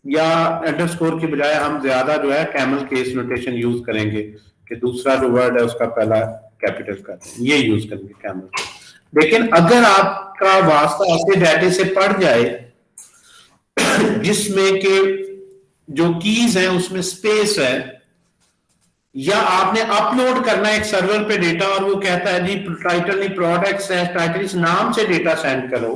या अंडरस्कोर की बजाय हम ज्यादा जो है कैमल केस नोटेशन यूज करेंगे कि दूसरा जो वर्ड है उसका पहला कैपिटल करते हैं, ये यूज करेंगे कैमल। लेकिन अगर आपका वास्ता ऐसे डाटे से पड़ जाए जिसमें के जो कीज है उसमें स्पेस है, या आपने अपलोड करना है एक सर्वर पे डेटा और वो कहता है जी टाइटल नहीं प्रोडक्ट्स है, टाइटल इस नाम से डेटा सेंड करो,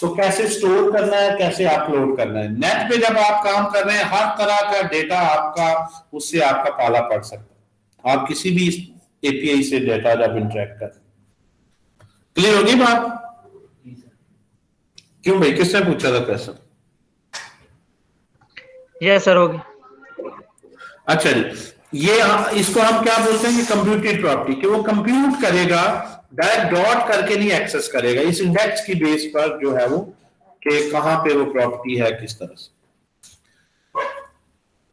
तो कैसे स्टोर करना है, कैसे अपलोड करना है? नेट पे जब आप काम कर रहे हैं हर तरह का डेटा आपका उससे आपका पाला पड़ सकता है, आप किसी भी एपीआई से डेटा जब इंटरेक्ट कर। क्लियर होगी बात? क्यों भाई, किसने पूछा था क्वेश्चन? यस सर, होगी। अच्छा जी, ये इसको हम क्या बोलते हैं कि कंप्यूटेड प्रॉपर्टी, कि वो कंप्यूट करेगा, डायरेक्ट डॉट करके नहीं एक्सेस करेगा, इस इंडेक्स की बेस पर जो है वो कि कहां पे वो प्रॉपर्टी है किस तरह से।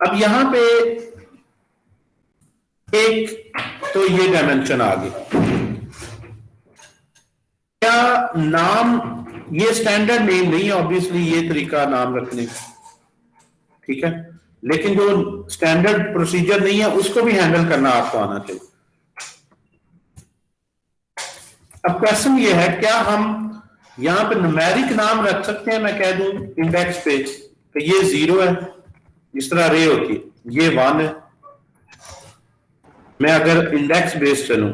अब यहां पे एक तो ये डायमेंशन आ गई, क्या नाम, ये स्टैंडर्ड नेम नहीं है ऑब्वियसली, ये तरीका नाम रखने का, ठीक है, लेकिन जो स्टैंडर्ड प्रोसीजर नहीं है उसको भी हैंडल करना आपको आना चाहिए। अब क्वेश्चन ये है, क्या हम यहां पे न्यूमेरिक नाम रख सकते हैं? मैं कह दूं इंडेक्स पे कि ये 0 है, जिस तरह रे होती है, ये 1 है। मैं अगर इंडेक्स बेस्ड चलूं,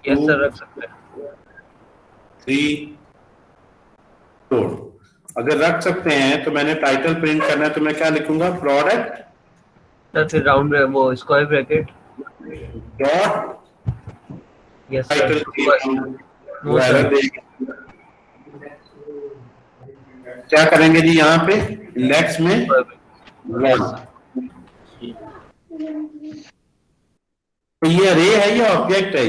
यस सर, रख सकते हैं। 3 4 अगर रख सकते हैं तो मैंने टाइटल प्रिंट करना है तो मैं क्या लिखूंगा? प्रोडक्ट सर फिर राउंड वो square bracket dot yes title sir. क्या करेंगे जी यहाँ पे इंडेक्स में 1। तो ये अरे है या ऑब्जेक्ट है?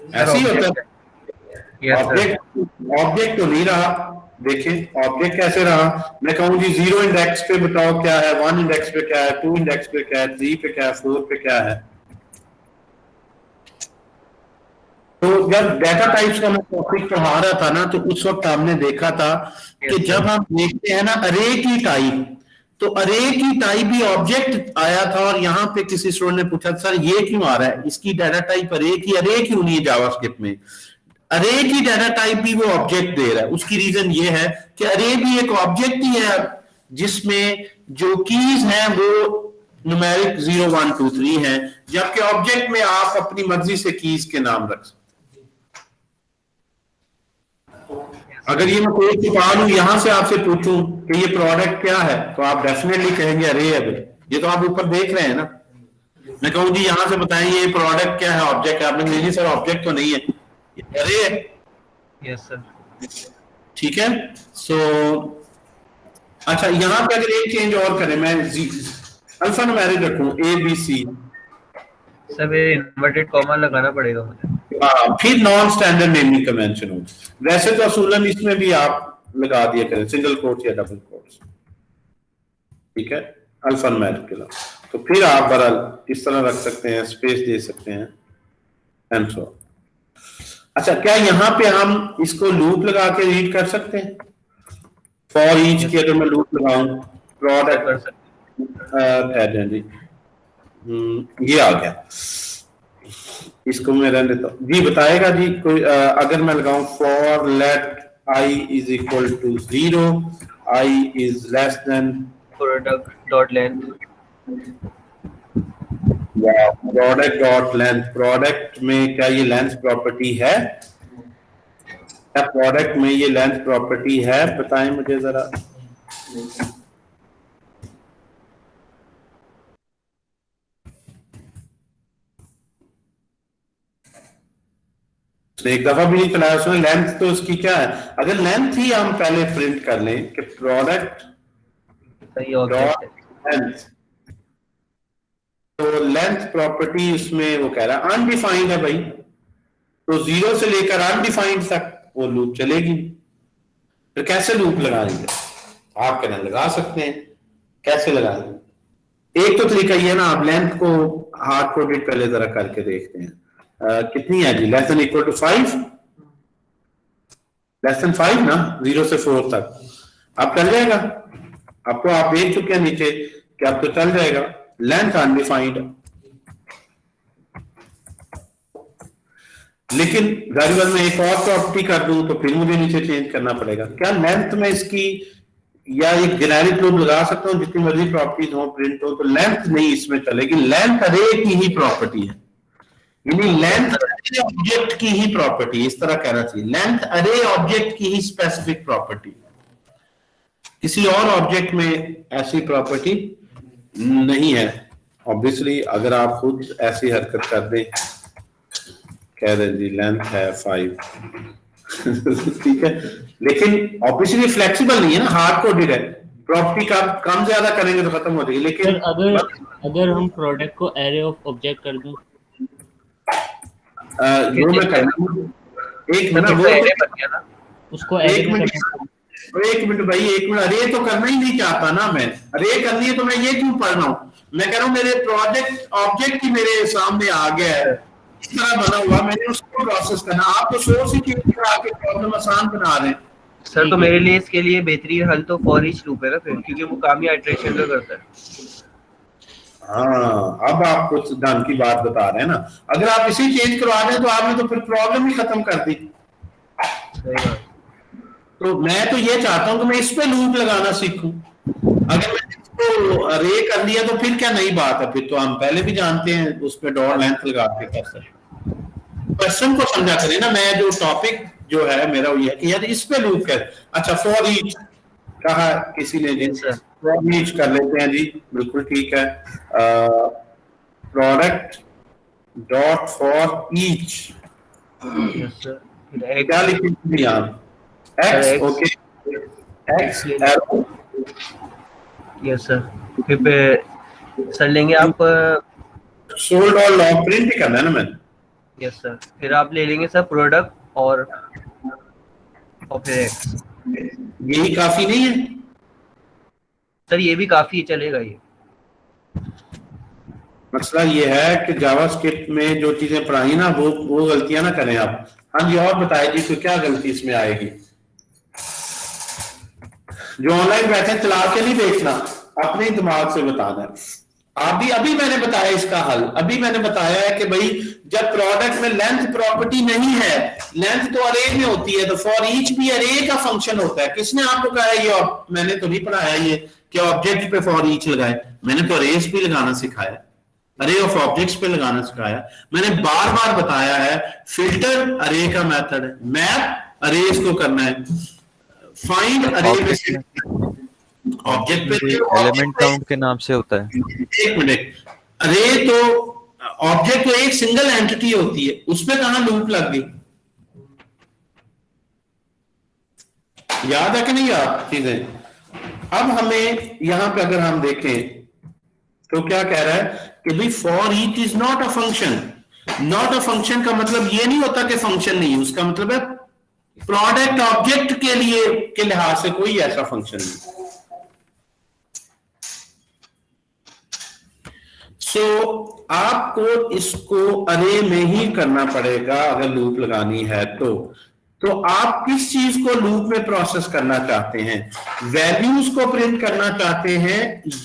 ऐसे ही होता है। ऑब्जेक्ट तो नहीं रहा, देखें ऑब्जेक्ट कैसे रहा। मैं कहूँ जी 0 इंडेक्स पे बताओ क्या है, 1 इंडेक्स पे क्या है, 2 इंडेक्स पे क्या है, 3 पे क्या है, 4 पे क्या है। तो जब डेटा टाइप्स का मैं टॉपिक पढ़ा रहा था ना, तो उस वक्त हमने देखा था कि जब हम देखते हैं ना अरे की टाइप, तो अरे की टाइप भी ऑब्जेक्ट आया था, और यहाँ पे किसी स्टूडेंट ने पूछा सर ये क्यों आ रहा है, इसकी डेटा टाइप अरे क्यों नहीं है जावास्क्रिप्ट में? अरे की डेटा टाइप भी वो ऑब्जेक्ट दे रहा है। उसकी रीजन ये है कि अरे भी एक ऑब्जेक्ट ही है जिसमें जो कीज हैं वो न्यूमेरिक 0 1 2 3 हैं, जबकि ऑब्जेक्ट में आप अपनी मर्जी से कीज के नाम रख सकते। अगर ये मैं कोई छुपा लूं, यहां से आपसे पूछूं कि ये प्रोडक्ट क्या है, तो आप डेफिनेटली कहेंगे अरे है भाई, ये तो आप ऊपर देख रहे हैं ना। मैं कहूं जी यहां से बताएं ये प्रोडक्ट क्या है, ऑब्जेक्ट है, आपने नहीं सर ऑब्जेक्ट तो नहीं है, अरे है। यस सर, ठीक है। सो अच्छा, यहां पे अगर एक चेंज और करें, मैं अल्फा न्यूमेरिक रखूं ABC, सब इन्वर्टेड कॉमा लगाना पड़ेगा मुझे। फिर नॉन स्टैंडर्ड नेमिंग कन्वेंशन हो। वैसे तो असूलन इसमें भी आप लगा दिया करें सिंगल कोट्स या डबल कोट्स, ठीक है, अल्फा न्यूमेरिक के लिए। तो फिर आप बहरहाल इस तरह रख सकते हैं, स्पेस दे सकते हैं एंड सो। अच्छा, क्या यहाँ पे हम इसको लूप लगा के रीड कर सकते हैं? फॉर ईच की अगर मैं लूप लगाऊं, प्रोडक्ट कर सकते जी, ये आ गया, इसको मैं रहने देता हूं जी। बताएगा जी कोई अगर मैं लगाऊं for let i is equal to 0, i is less than product dot length, product dot length. Product में क्या ये लेंथ प्रॉपर्टी है? क्या प्रोडक्ट में ये लेंथ प्रॉपर्टी है? बताएं मुझे जरा। एक दफा भी नहीं चलाया उसने। लेंथ तो उसकी क्या है? अगर लेंथ ही हम पहले प्रिंट कर लें कि प्रोडक्ट सही ऑब्जेक्ट है। लेंथ, तो लेंथ प्रॉपर्टी उसमें वो कह रहा है अनडिफाइंड है भाई, तो 0 से लेकर अनडिफाइंड तक वो लूप चलेगी। तो कैसे लूप लगाएंगे? आप कहना लगा सकते हैं, कैसे लगाएंगे? एक तो तरीका ये ना, आप लेंथ को हार्ड कोडेड पहले जरा करके देखते हैं। कितनी है जी? Less than equal to 5, less than 5 ना, 0 से 4 तक आप चल जाएगा। आपको आप देख चुके हैं नीचे कि आपको चल जाएगा। लेंथ अनडिफाइंड, लेकिन जाहिर मैं एक और प्रॉपर्टी कर दूं तो फिर मुझे नीचे चेंज करना पड़ेगा। क्या लेंथ में इसकी या एक जेनेरिक लूप लगा सकता हूं जितनी मर्जी प्रॉपर्टीज हो, प्रिंट हो, तो लेंथ नहीं इसमें चलेगी। लेंथ अरे की ही प्रॉपर्टी है, यानी लेंथ अरे ऑब्जेक्ट की ही प्रॉपर्टी, इस तरह कहना चाहिए। लेंथ अरे ऑब्जेक्ट की ही स्पेसिफिक प्रॉपर्टी, किसी और ऑब्जेक्ट में ऐसी प्रॉपर्टी नहीं है। ऑब्वियसली अगर आप खुद ऐसी हरकत कर दें, कह दें जी लेंथ है 5 ठीक है, लेकिन ऑब्वियसली फ्लेक्सिबल नहीं है ना, हार्ड कोडेड है। प्रॉपर्टी का कम ज्यादा करेंगे तो खत्म हो जाएगी, लेकिन सर अगर हम प्रोडक्ट को एरे ऑफ ऑब्जेक्ट कर दूं, जो मैं करना एक मिनट, वो एरे बन गया ना, उसको एक एरे में मिनट भाई, एक मिनट, अरे तो करना ही नहीं चाहता ना मैं, अरे करनी है तो मैं ये क्यों पढ़ रहा हूँ, मैं कह रहा हूँ मेरे प्रोजेक्ट ऑब्जेक्ट ही मेरे सामने आ गया है, इस तरह बना हुआ, मैंने उसको प्रोसेस करना, आप तो सोर्स ही चेंज करा के प्रॉब्लम आसान बना रहे हैं। सर तो मेरे लिए इसके लिए बेहतरीन हल तो फॉर ईच लूप है ना फिर, क्योंकि वो काम ही आइटरेशन का करता है। हाँ, अब आप कुछ ढंग की बात बता रहे हैं ना, अगर आप इसे चेंज करवा दें तो आपने तो फिर प्रॉब्लम ही खत्म कर दी। सही बात। तो मैं तो ये चाहता हूं कि मैं इस पे लूप लगाना सीखूं, अगर मैं इसको अरे कर लिया तो फिर क्या नई बात है, फिर तो हम पहले भी जानते हैं उस पे डॉट लेंथ लगा के कर सकते। क्वेश्चन को समझा करें ना, मैं जो टॉपिक जो है मेरा वो ये है कि यार इस पे लूप कर, अच्छा फॉर ईच कहा किसी ने जी, फॉर ईच कर लेते हैं जी, बिल्कुल ठीक है, product dot for each, yes sir, क्या लिखेंगे आप, x, okay, x arrow, yes sir, फिर पे सर लेंगे आप सोल्ड और लॉग प्रिंट ही करना है ना मैंने, यस सर, फिर आप ले लेंगे सर प्रोडक्ट और फिर एक्स, यही काफी नहीं है सर ये भी काफी चलेगा ये। मसला ये है कि जावास्क्रिप्ट में जो चीजें पढ़ाई ना वो गलतियां ना करें आप। हाँ जी, और बताइए जी, तो क्या गलती इसमें आएगी? जो ऑनलाइन बैठे चला के नहीं देखना, अपने ही दिमाग से बताना है। अभी मैंने बताया इसका हल, अभी मैंने बताया है कि भाई जब प्रोडक्ट में लेंथ प्रॉपर्टी नहीं है, लेंथ तो अरे में होती है, तो फॉर ईच भी अरे का फंक्शन होता है। किसने आपको कहा है ये? मैंने तो नहीं पढ़ाया ये कि ऑब्जेक्ट पे फॉर ईच लगाए, मैंने तो अरेज भी लगाना सिखाया, अरे ऑफ ऑब्जेक्ट्स पे लगाना सिखाया। मैंने बार बार बताया है फिल्टर अरे का मेथड है, मैप अरेज को करना है, फाइंड अरे में से ऑब्जेक्ट पे एलिमेंट काउंट के नाम से होता है। एक मिनट, अरे तो ऑब्जेक्ट तो एक सिंगल एंटिटी होती है, उसमें कहां लूप लग गई? याद है कि नहीं याद चीजें? अब हमें यहां पे अगर हम देखें तो क्या कह रहा है कि भाई for each is not a function. Not a function का मतलब ये नहीं होता कि फंक्शन नहीं है, उसका मतलब है प्रोडक्ट ऑब्जेक्ट के लिए के लिहाज से कोई ऐसा फंक्शन नहीं। सो आपको इसको अरे में ही करना पड़ेगा अगर लूप लगानी है तो आप किस चीज को लूप में प्रोसेस करना चाहते हैं? वैल्यूज को प्रिंट करना चाहते हैं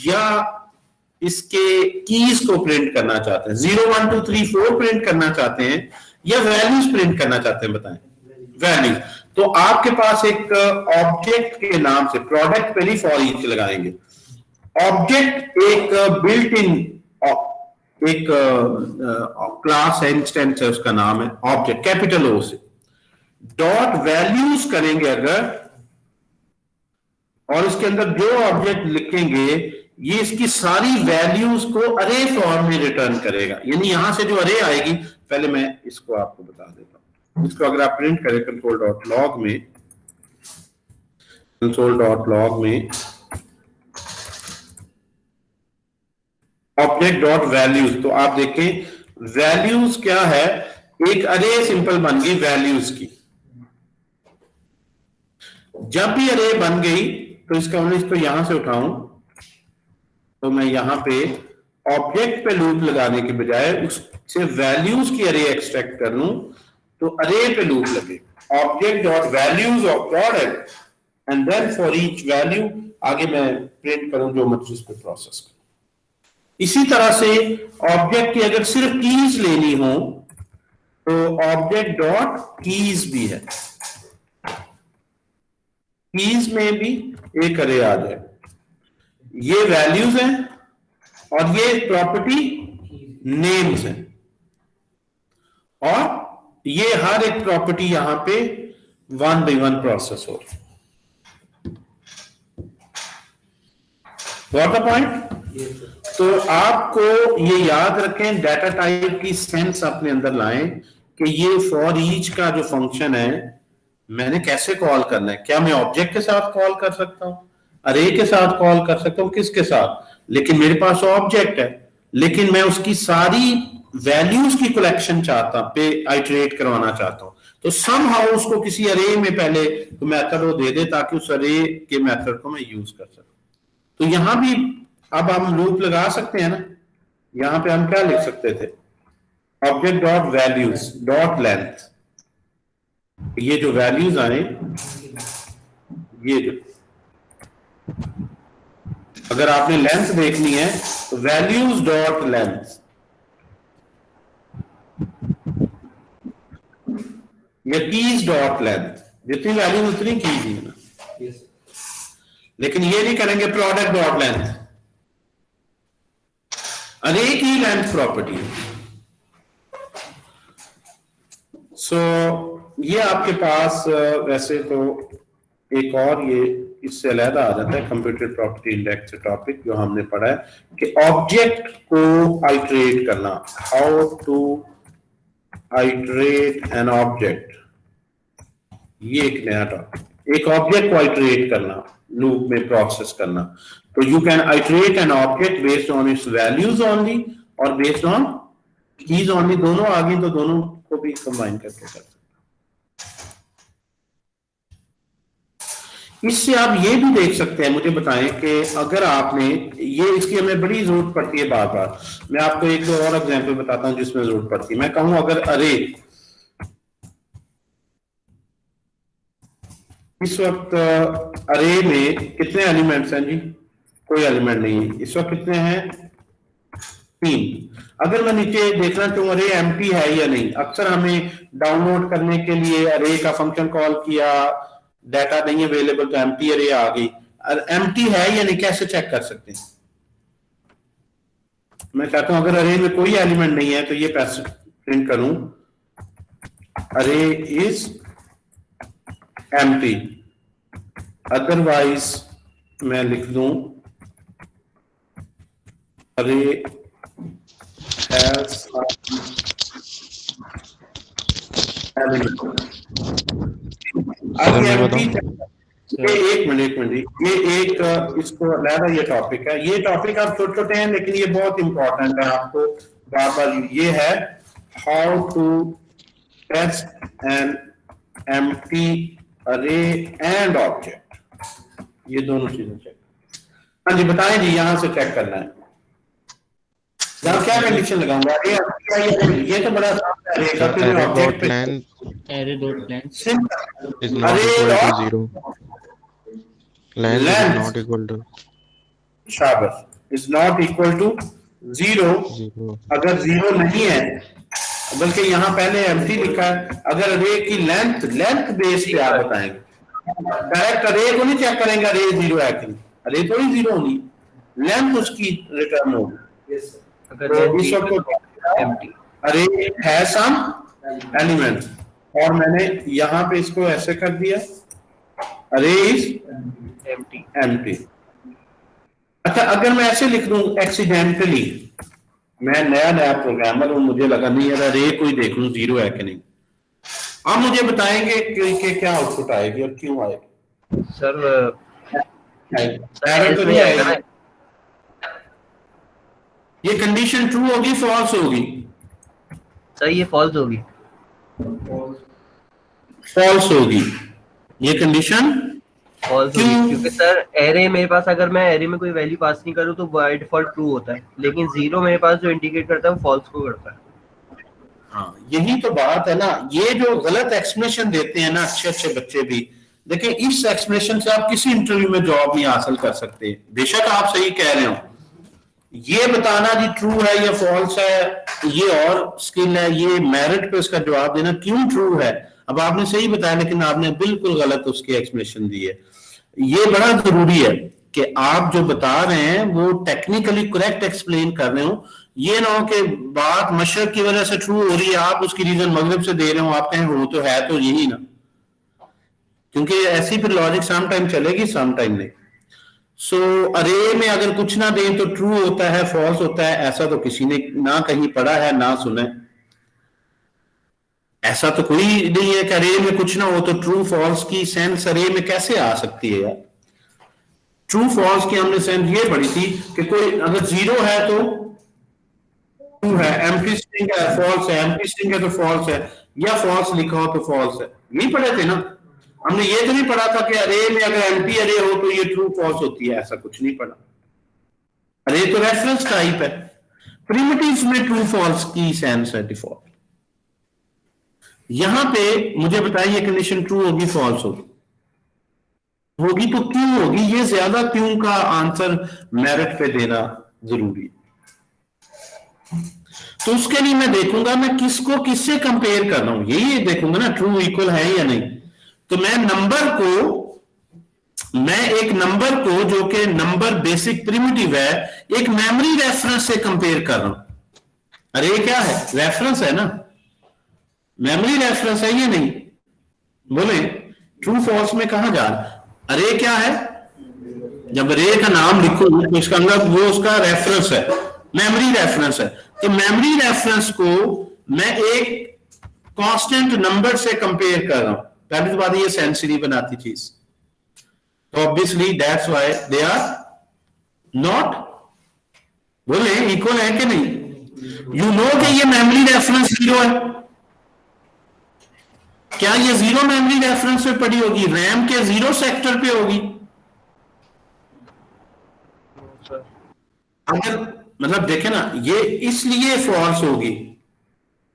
या इसके कीज को प्रिंट करना चाहते हैं? 0 1 2 3 4 प्रिंट करना चाहते हैं या वैल्यूज प्रिंट करना चाहते हैं? बताएं। वैल्यूज। तो आपके पास एक ऑब्जेक्ट के नाम से, प्रोडक्ट पे नहीं फॉर ईच लगाएंगे, ऑब्जेक्ट एक बिल्ट इन एक क्लास है, इंस्टेंस है, उसका नाम है ऑब्जेक्ट, कैपिटल ओ से। डॉट वैल्यूज करेंगे अगर, और इसके अंदर जो ऑब्जेक्ट लिखेंगे ये इसकी सारी वैल्यूज को अरे फॉर्म में रिटर्न करेगा। यानी यहां से जो अरे आएगी, पहले मैं इसको आपको बता देता हूं। इसको अगर आप प्रिंट करें कंसोल डॉट लॉग में ऑब्जेक्ट डॉट वैल्यूज, तो आप देखें वैल्यूज क्या है, एक अरे सिंपल बन गई वैल्यूज की। जब भी अरे बन गई तो इसका मैं इसको यहां से उठाऊं तो मैं यहां पे ऑब्जेक्ट पे लूप लगाने के बजाय उससे वैल्यूज की अरे एक्सट्रैक्ट कर लूं तो अरे पे लूप लगे, object dot values of product and then for each value आगे मैं प्रिंट करूं जो मर्जी उस पे प्रोसेस करूं। इसी तरह से ऑब्जेक्ट की अगर सिर्फ कीज लेनी हो तो ऑब्जेक्ट डॉट कीज भी है, कीज में भी एक अरे आ जाए। ये वैल्यूज हैं और ये प्रॉपर्टी नेम्स हैं, और ये हर एक प्रॉपर्टी यहां पे 1 by 1 प्रोसेस हो। What the point? तो आपको ये याद रखें, डाटा टाइप की सेंस अपने अंदर लाएं कि ये फॉर ईच का जो फंक्शन है मैंने कैसे कॉल करना है। क्या मैं ऑब्जेक्ट के साथ कॉल कर सकता हूं? अरे के साथ कॉल कर सकता हूँ, किसके साथ, लेकिन मेरे पास ऑब्जेक्ट है, लेकिन मैं उसकी सारी वैल्यूज की कलेक्शन चाहता पे आइटरेट करवाना चाहता हूं, तो समहाउ उसको किसी अरे में पहले तो मेथड वो दे दे ताकि उस अरे के मेथड को मैं यूज कर सकूं। तो यहां भी अब हम लूप लगा सकते हैं ना, यहां पे हम क्या लिख सकते थे, object dot values dot length, ये जो वैल्यूज आए, ये जो अगर आपने लेंथ देखनी है तो वैल्यूज डॉट लेंथ, या कीज डॉट लेंथ, जितनी वैल्यू उतनी कीज ही है ना, लेकिन ये नहीं करेंगे प्रोडक्ट डॉट लेंथ, अरे की लेंथ प्रॉपर्टी है। सो ये आपके पास वैसे तो एक और ये इससे अलहदा आ जाता है कंप्यूटर प्रॉपर्टी इंडेक्स से टॉपिक जो हमने पढ़ा है कि ऑब्जेक्ट को आइटरेट करना, how to iterate an object, ये एक नया टॉपिक, एक ऑब्जेक्ट को आइटरेट करना, लूप में प्रोसेस करना। तो you can iterate an object based on it's values only और बेस्ड ऑन कीज ओनली, दोनों आ गई तो दोनों को भी कंबाइन करके कर सकते। इससे आप ये भी देख सकते हैं, मुझे बताएं कि अगर आपने ये, इसकी हमें बड़ी जरूरत पड़ती है बार बार, मैं आपको एक दो और एग्जांपल बताता हूं जिसमें जरूरत पड़ती है। मैं कहूं अगर अरे इस वक्त अरे में कितने एलिमेंट्स हैं जी, कोई एलिमेंट नहीं है इस वक्त, कितने हैं 3। अगर मैं नीचे देखना चाहूँ अरे एम्प्टी है या नहीं, अक्सर हमें डाउनलोड करने के लिए अरे का फंक्शन कॉल किया, डाटा नहीं अवेलेबल तो एम्प्टी अरे आ गई, एम्प्टी है या नहीं कैसे चेक कर सकते हैं। मैं चाहता हूं अगर अरे में कोई एलिमेंट नहीं है तो ये पैसे प्रिंट करूं, अरे इज एम्प्टी, अदरवाइज मैं लिख दूं अरे हैज एलिमेंट। ये एक मिनट ये एक इसको अलग ये टॉपिक है, ये टॉपिक आप छोटे छोटे हैं लेकिन ये बहुत इंपॉर्टेंट है, आपको बार बार ये है how to test an empty array and object, ये दोनों चीजें चेक। हाँ जी बताएं जी, यहां से चेक करना है, यहाँ क्या कंडीशन लगाऊंगा, ये तो बड़ा array dot length array dot length is not equal to 0. Length is not equal to शाबाश is not equal to 0। 0. अगर 0 नहीं है, बल्कि यहाँ पहले एम्प्टी लिखा है, अगर अरे की लेंथ बेस पे आप बताएंगे, डायरेक्ट अरे को नहीं चेक करेंगे अरे 0 है कि नहीं, अरे थोड़ी 0 होनी, लेंथ उसकी रिटर्न होगी। तो इस वक्त अरे है सम एलिमेंट, और मैंने यहाँ पे इसको ऐसे कर दिया अरे इज एम्प्टी। अच्छा अगर मैं ऐसे लिख दूं एक्सीडेंटली, मैं नया प्रोग्रामर हूं, मुझे लगा नहीं यार अरे कोई देख लूं 0 है कि नहीं, आप मुझे बताएंगे कि क्या आउटपुट आएगी और क्यों आएगी। सर एरर तो नहीं आएगी, ये कंडीशन ट्रू होगी फॉल्स होगी, सर ये फॉल्स होगी, फॉल्स होगी ये कंडीशन फॉल्स होगी, क्योंकि सर एरे मेरे पास, अगर मैं एरे में कोई वैल्यू पास नहीं करूँ तो बाय डिफॉल्ट ट्रू होता है, लेकिन 0 मेरे पास जो इंडिकेट करता है वो फॉल्स को करता है। हाँ यही तो बात है ना, ये जो गलत एक्सप्लेनेशन देते हैं ना अच्छे बच्चे भी, देखिए इस एक्सप्लेनेशन से आप किसी इंटरव्यू में जॉब नहीं हासिल कर सकते, बेशक आप सही कह रहे हो, ये बताना जी ट्रू है या फॉल्स है ये और स्किल है, ये मेरिट पे उसका जवाब देना क्यों ट्रू है। अब आपने सही बताया लेकिन आपने बिल्कुल गलत उसकी एक्सप्लेनेशन दी है। ये बड़ा जरूरी है कि आप जो बता रहे हैं वो टेक्निकली करेक्ट एक्सप्लेन कर रहे हो, ये ना हो कि बात मशरक की वजह से ट्रू हो रही है, आप उसकी रीजन मगरिब से दे रहे हो, आप कहें हो तो है तो यही ना, क्योंकि ऐसी फिर लॉजिक सम टाइम चलेगी सम टाइम नहीं। सो अरे में अगर कुछ ना दें तो ट्रू होता है फॉल्स होता है, ऐसा तो किसी ने ना कहीं पढ़ा है ना सुना है, ऐसा तो कोई नहीं है कि अरे में कुछ ना हो तो ट्रू फॉल्स की सेंस अरे में कैसे आ सकती है यार। ट्रू फॉल्स की हमने सेंस ये पढ़ी थी कि कोई अगर 0 है तो ट्रू है, एम्प्टी स्ट्रिंग है फॉल्स है, एम्प्टी स्ट्रिंग है तो फॉल्स है, या फॉल्स लिखा हो तो फॉल्स है। यही पढ़े थे ना हमने। ये तो नहीं पढ़ा था कि अरे में अगर एम्प्टी अरे हो तो ये ट्रू फॉल्स होती है, ऐसा कुछ नहीं पढ़ा। अरे तो रेफरेंस टाइप है, प्रिमिटिव्स में ट्रू फॉल्स की सेंस है डिफॉल्ट। यहां पे मुझे बताइए कंडीशन ट्रू होगी फॉल्स होगी तो क्यों होगी? ये ज्यादा क्यों का आंसर मेरिट पे देना जरूरी है। तो उसके लिए मैं देखूंगा मैं किसको किससे कंपेयर कर रहा हूं, यही देखूंगा ना ट्रू इक्वल है या नहीं। तो मैं एक नंबर को जो कि नंबर बेसिक प्रिमिटिव है एक मेमोरी रेफरेंस से कंपेयर कर रहा हूं। अरे ये क्या है? रेफरेंस है ना, मेमोरी रेफरेंस है या नहीं? बोले ट्रू फॉल्स में कहां जा रहा? अरे क्या है? जब अरे का नाम लिखो तो इसका अंदर वो उसका रेफरेंस है, मेमोरी रेफरेंस है। तो मेमोरी रेफरेंस को मैं एक कांस्टेंट नंबर से कंपेयर कर रहा हूं। पहली बात ये सेंस नहीं बनाती चीज, तो obviously that's why they are not बोले इक्वल है कि नहीं। यू नो कि ये मेमोरी रेफरेंस 0 है। क्या ये 0 मेमोरी रेफरेंस पे पड़ी होगी? रैम के 0 सेक्टर पे होगी? अगर मतलब देखे ना, ये इसलिए फॉल्स होगी।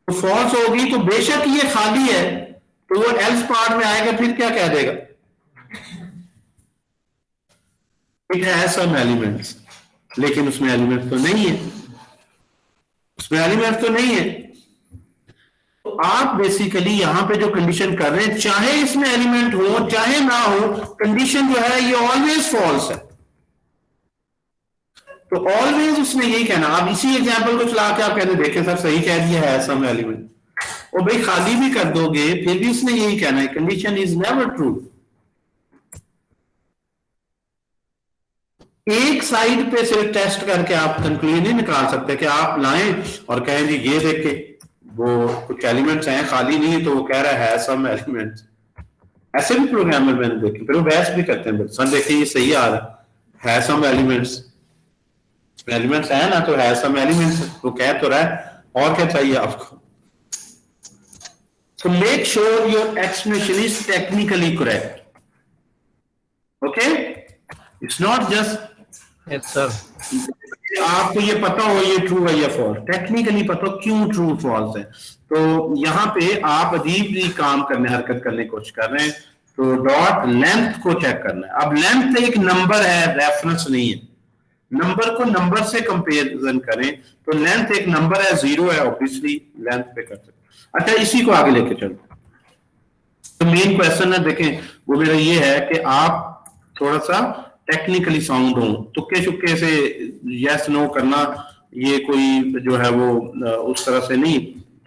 तो फॉल्स होगी तो बेशक ये खाली है तो वो एल्स पार्ट में आएगा, फिर क्या कह देगा? इट हैज सम एलिमेंट्स, लेकिन उसमें एलिमेंट तो नहीं है, उसमें एलिमेंट तो नहीं है। तो आप बेसिकली यहां पे जो कंडीशन कर रहे हैं, चाहे इसमें एलिमेंट हो चाहे ना हो, कंडीशन जो है ये ऑलवेज फॉल्स है। तो ऑलवेज उसने यही कहना। आप इसी एग्जांपल को चला के आप कहते देखें सर सही कह दिया है सम एलिमेंट, और भाई खाली भी कर दोगे फिर भी उसने यही कहना है कंडीशन इज नेवर ट्रू। एक साइड पे सिर्फ टेस्ट करके आप कंक्लूजन नहीं निकाल सकते कि आप लाएं और कहें जी ये देखे वो कुछ एलिमेंट्स हैं खाली नहीं है तो वो कह रहा है सम एलिमेंट्स। ऐसे भी प्रोग्रामर मैंने देखे, फिर वो बहस भी करते हैं सर देखिए ये सही आ रहा है सम एलिमेंट्स है ना, तो है सम एलिमेंट्स, वो कह तो रहा है और क्या चाहिए आपको। So make sure your explanation is technically correct. Okay? It's not just yes sir. आपको ये पता हो ये ट्रू है या फॉल्स, टेक्निकली पता हो क्यों ट्रू फॉल्स है। तो यहाँ पे आप अजीब ही काम करने हरकत करने की कोशिश कर रहे हैं। तो डॉट लेंथ को चेक करना है। अब लेंथ एक नंबर है, रेफरेंस नहीं है। नंबर को नंबर से कंपेरिजन करें तो लेंथ एक नंबर है, 0 है, ऑब्वियसली लेंथ पे कर सकते। अच्छा इसी को आगे लेके चलते। तो मेन क्वेश्चन है देखें वो मेरा ये है कि आप थोड़ा सा टेक्निकली साउंड हो। तुक्के चुक्के से यस नो करना ये कोई जो है वो उस तरह से नहीं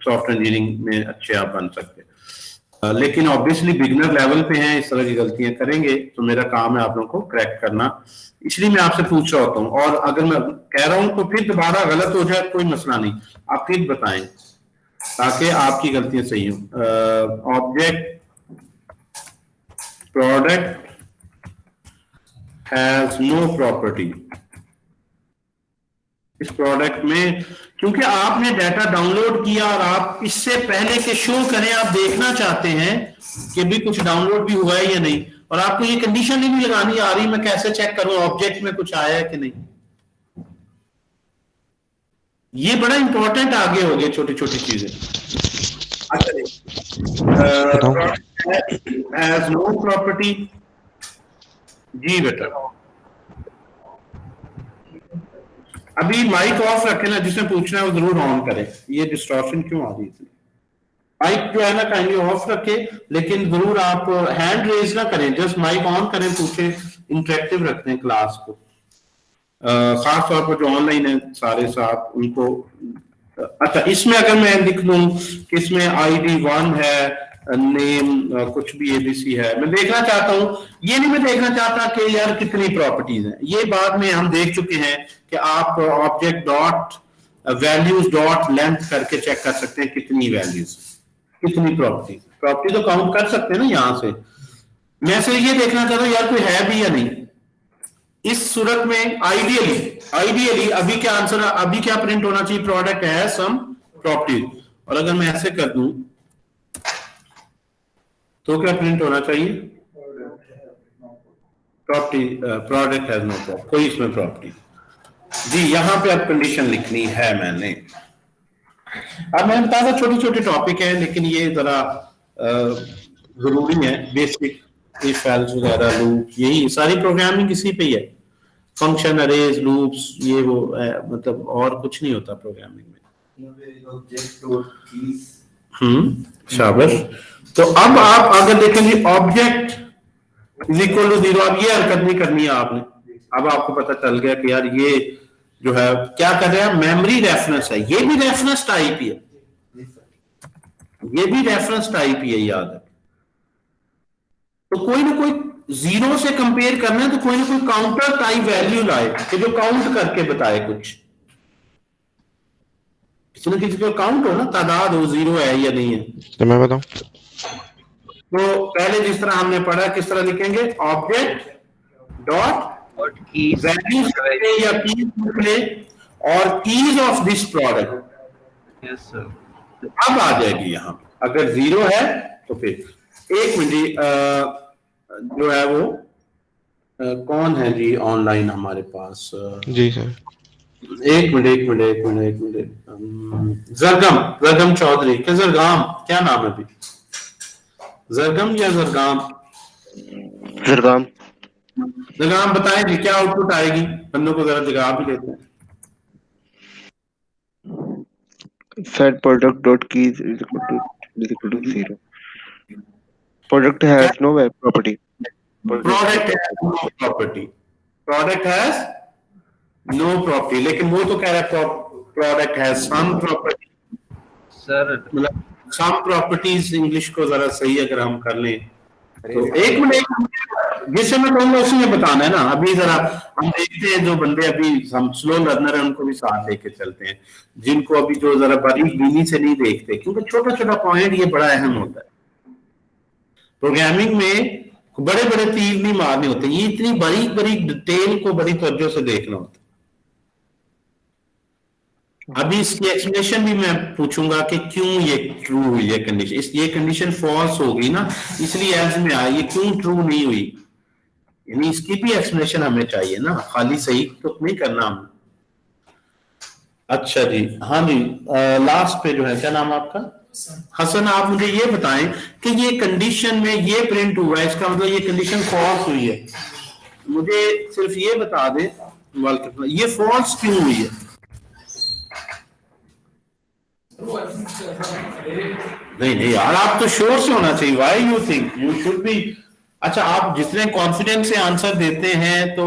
सॉफ्टवेयर इंजीनियरिंग में अच्छे आप बन सकते। लेकिन ऑब्वियसली बिगिनर लेवल पे हैं, इस तरह की गलतियां करेंगे तो मेरा काम है आप लोगों को करेक्ट करना। इसलिए मैं आपसे पूछ रहा होता हूँ, और अगर मैं कह रहा हूं तो फिर दोबारा गलत हो जाए कोई मसला नहीं, आप फिर बताएं ताकि आपकी गलतियां सही हो। Object product has no property. इस प्रोडक्ट में क्योंकि आपने डाटा डाउनलोड किया और आप इससे पहले के शो करें, आप देखना चाहते हैं कि भी कुछ डाउनलोड भी हुआ है या नहीं, और आपको ये कंडीशन ही नहीं लगानी आ रही मैं कैसे चेक करूं ऑब्जेक्ट में कुछ आया है कि नहीं। ये बड़ा इंपॉर्टेंट आगे हो गया, छोटी छोटी चीजें। Has no property. जी बेटा अभी माइक ऑफ रखे ना, जिसने पूछना है वो जरूर ऑन करे। ये डिस्टॉर्शन क्यों आ रही है? माइक जो है ना काइंडली ऑफ रखे, लेकिन जरूर आप हैंड रेज ना करें, जस्ट माइक ऑन करें, पूछे। इंटरेक्टिव रखते हैं क्लास को, खास तौर पर जो ऑनलाइन है सारे साथ उनको। अच्छा इसमें अगर मैं लिख दूं कि इसमें ID1 है, नेम कुछ भी ABC है, मैं देखना चाहता हूं, ये नहीं मैं देखना चाहता कि यार कितनी प्रॉपर्टीज हैं। ये बाद में हम देख चुके हैं कि आप object dot values dot length करके चेक कर सकते हैं कितनी वैल्यूज कितनी प्रॉपर्टी तो काउंट कर सकते हैं ना। यहां से मैं से ये देखना चाहता हूं यार कोई है भी या नहीं। इस सूरत में आइडियली अभी क्या आंसर, अभी क्या प्रिंट होना चाहिए, प्रोडक्ट है सम प्रॉपर्टीज। और अगर मैं ऐसे कर दूं तो क्या प्रिंट होना चाहिए, property, product has no property, कोई इसमें प्रॉपर्टी जी। यहां पे अब कंडीशन लिखनी है मैंने। अब मैंने बताया था छोटे छोटे टॉपिक है, लेकिन ये जरा जरूरी है, बेसिक इफ एल्स वगैरह, लूप, यही सारी प्रोग्रामिंग इसी पे ही है, फंक्शन, अरेज, लूप्स, ये वो मतलब और कुछ नहीं होता प्रोग्रामिंग में। शाबाश। तो अब आप अगर देखेंगे ऑब्जेक्ट इज इक्वल टू 0, अब ये हरकत नहीं करनी है आपने। अब आपको पता चल गया कि यार ये जो है क्या कर रहे हैं, मेमोरी रेफरेंस है, ये भी रेफरेंस टाइप ही है, ये भी रेफरेंस टाइप ही है, याद है। तो कोई ना कोई 0 से कंपेयर करना है तो कोई ना कोई काउंटर टाइप वैल्यू लाए कि जो काउंट करके बताए कुछ, किसी न किसी को काउंट हो ना, तादाद हो, 0 है या नहीं है। तो मैं बताऊं, तो पहले जिस तरह हमने पढ़ा किस तरह लिखेंगे, ऑब्जेक्ट डॉट वैल्यूज या कीज निकले और keys of this product. Yes sir. अब आ जाएगी यहां, अगर 0 है तो फिर एक मिनट जो है वो कौन है जी ऑनलाइन हमारे पास, जी सर। एक मिनट जरगम चौधरी क्या, जरगाम क्या नाम है अभी, जरगम या जरगाम, जरगाम बताएं जी क्या आउटपुट आएगी, बंदों को जरा जवाब भी लेते हैं। set product dot keys is equal to 0. Product has no web property. Product has no property, लेकिन वो तो कह रहा है product has some property. Sir मतलब सम प्रॉपर्टीज इंग्लिश को जरा सही अगर हम कर लें तो, एक मिनट जिससे मैं कहूंगा उसी में बताना है ना। अभी जरा हम देखते हैं जो बंदे अभी हम स्लो लर्नर है उनको भी साथ लेके चलते हैं, जिनको अभी जो जरा बारीक बीनी से नहीं देखते, क्योंकि छोटा छोटा पॉइंट ये बड़ा अहम होता है। प्रोग्रामिंग में बड़े बड़े तीर नहीं मारने होते, ये इतनी बारीक बारीक डिटेल को बड़ी तवज्जो से देखना होता है। अभी इसकी एक्सप्लेनेशन भी मैं पूछूंगा कि क्यों ये ट्रू हुई है कंडीशन, ये कंडीशन फॉल्स हो गई ना इसलिए एल्स में आया, ये क्यों ट्रू नहीं हुई, यानी इसकी भी एक्सप्लेनेशन हमें चाहिए ना, खाली सही तो नहीं करना हमें। अच्छा जी, हाँ जी, लास्ट पे जो है क्या नाम आपका, हसन, आप मुझे ये बताएं कि ये कंडीशन में ये प्रिंट हुआ है, इसका मतलब ये कंडीशन फॉल्स हुई है, मुझे सिर्फ ये बता दें ये फॉल्स क्यों हुई है। नहीं यार, आप तो श्योर से होना चाहिए, why you think you should be. अच्छा, आप जितने कॉन्फिडेंस से आंसर देते हैं तो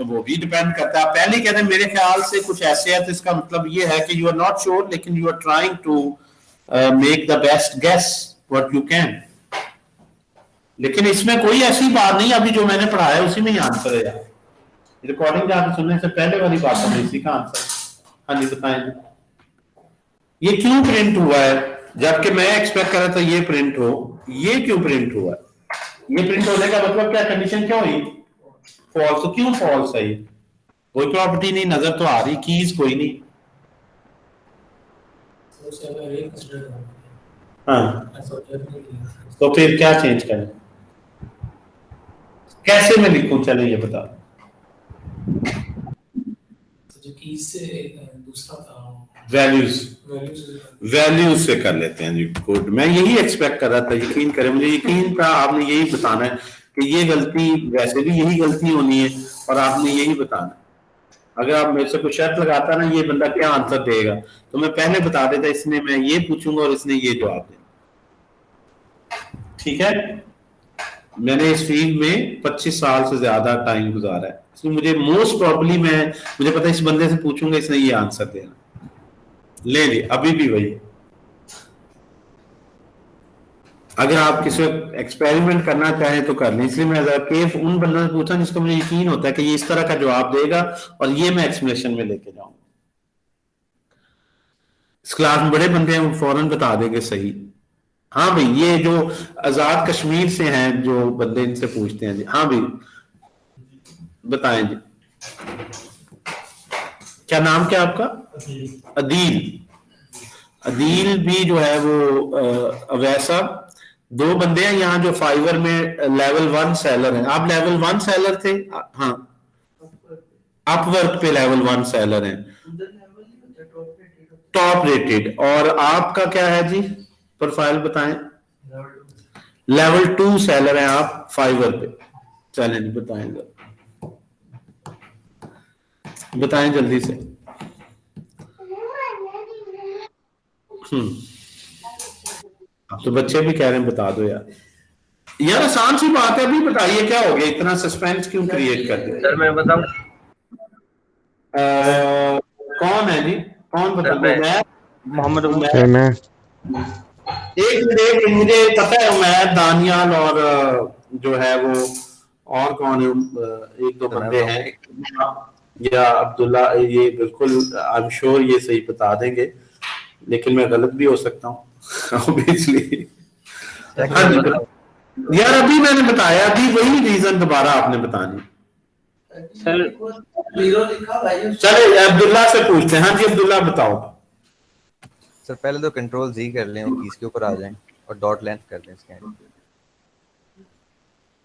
वो भी डिपेंड करता है। आप पहले कहते हैं मेरे ख्याल से कुछ ऐसे है, तो इसका मतलब ये है कि यू आर नॉट श्योर, लेकिन you are trying to make the best guess what you can. लेकिन इसमें कोई ऐसी बात नहीं, अभी जो मैंने पढ़ाया उसी में ही आंसर है यार। रिकॉर्डिंग जाकर सुनने से पहले वाली बात है, इसी का आंसर। हाँ जी बताएं, ये क्यों प्रिंट हुआ है, जबकि मैं एक्सपेक्ट कर रहा था ये प्रिंट हो, ये क्यों प्रिंट हुआ? ये प्रिंट होने का मतलब क्या, कंडीशन क्यों हुई फॉल्स? तो क्यों फॉल्स है? ये कोई प्रॉपर्टी नहीं नजर तो आ रही, कीज कोई नहीं। हाँ, तो फिर क्या चेंज करें, कैसे मैं लिखूं? चले ये बता। जो कीज से दूसरा था, वैल्यूज से कर लेते हैं जी। गुड, मैं यही एक्सपेक्ट कर रहा था, यकीन करें, मुझे यकीन था आपने यही बताना है कि ये गलती, वैसे भी यही गलती होनी है और आपने यही बताना है। अगर आप मेरे से कुछ शर्त लगाता ना ये बंदा क्या आंसर देगा, तो मैं पहले बता देता इसने मैं ये पूछूंगा और इसने ये जवाब देना। ठीक है, मैंने इस फील्ड में 25 साल से ज्यादा टाइम गुजारा है, इसलिए मुझे मोस्ट प्रॉब्ली मुझे पता है इस बंदे से पूछूंगा इसने ये आंसर देना। ले अभी भी वही। अगर आप किसी एक्सपेरिमेंट करना चाहें तो कर लें, इसलिए मैं केफ उन बंदों से पूछा जिसको मुझे यकीन होता है कि ये इस तरह का जवाब देगा और ये मैं एक्सप्लेनेशन में लेके जाऊंगा। इस क्लास में बड़े बंदे हैं, वो फौरन बता देंगे सही। हाँ भाई, ये जो आजाद कश्मीर से हैं जो बंदे, इनसे पूछते हैं जी। हाँ भाई, बताएं जी, क्या नाम क्या आपका? अदील। अदील भी जो है वो वैसा दो बंदे हैं यहाँ जो फाइवर में लेवल 1 सेलर हैं। आप लेवल 1 सेलर थे? हाँ, अपवर्क पे लेवल 1 सेलर हैं, टॉप रेटेड। और आपका क्या है जी, प्रोफाइल बताएं। लेवल 2 सेलर हैं आप फाइवर पे। चलें जी, बताएंगे, बताएं जल्दी से। तो बच्चे भी कह रहे हैं बता दो यार। यार आसान सी बात है, अभी बताइए क्या हो गया, इतना सस्पेंस क्यों क्रिएट कर दिया? सर मैं बताऊं? कौन है जी, कौन बता? मैं मोहम्मद सर मैं एक मिनट, मुझे पता है मैं, दानियाल और जो है वो और कौन है, एक दो बंदे हैं या अब्दुल्ला, ये बिल्कुल आई एम श्योर ये सही बता देंगे, लेकिन मैं गलत भी हो सकता हूँ ऑब्वियसली। हाँ जी यार, अभी मैंने बताया, अभी वही रीजन दोबारा आपने बतानी। सर चले अब्दुल्ला से पूछते हैं। हाँ जी अब्दुल्ला बताओ। सर पहले तो कंट्रोल Z कर लें और कीज के ऊपर आ जाएं और डॉट लेंथ कर दें इसके आगे।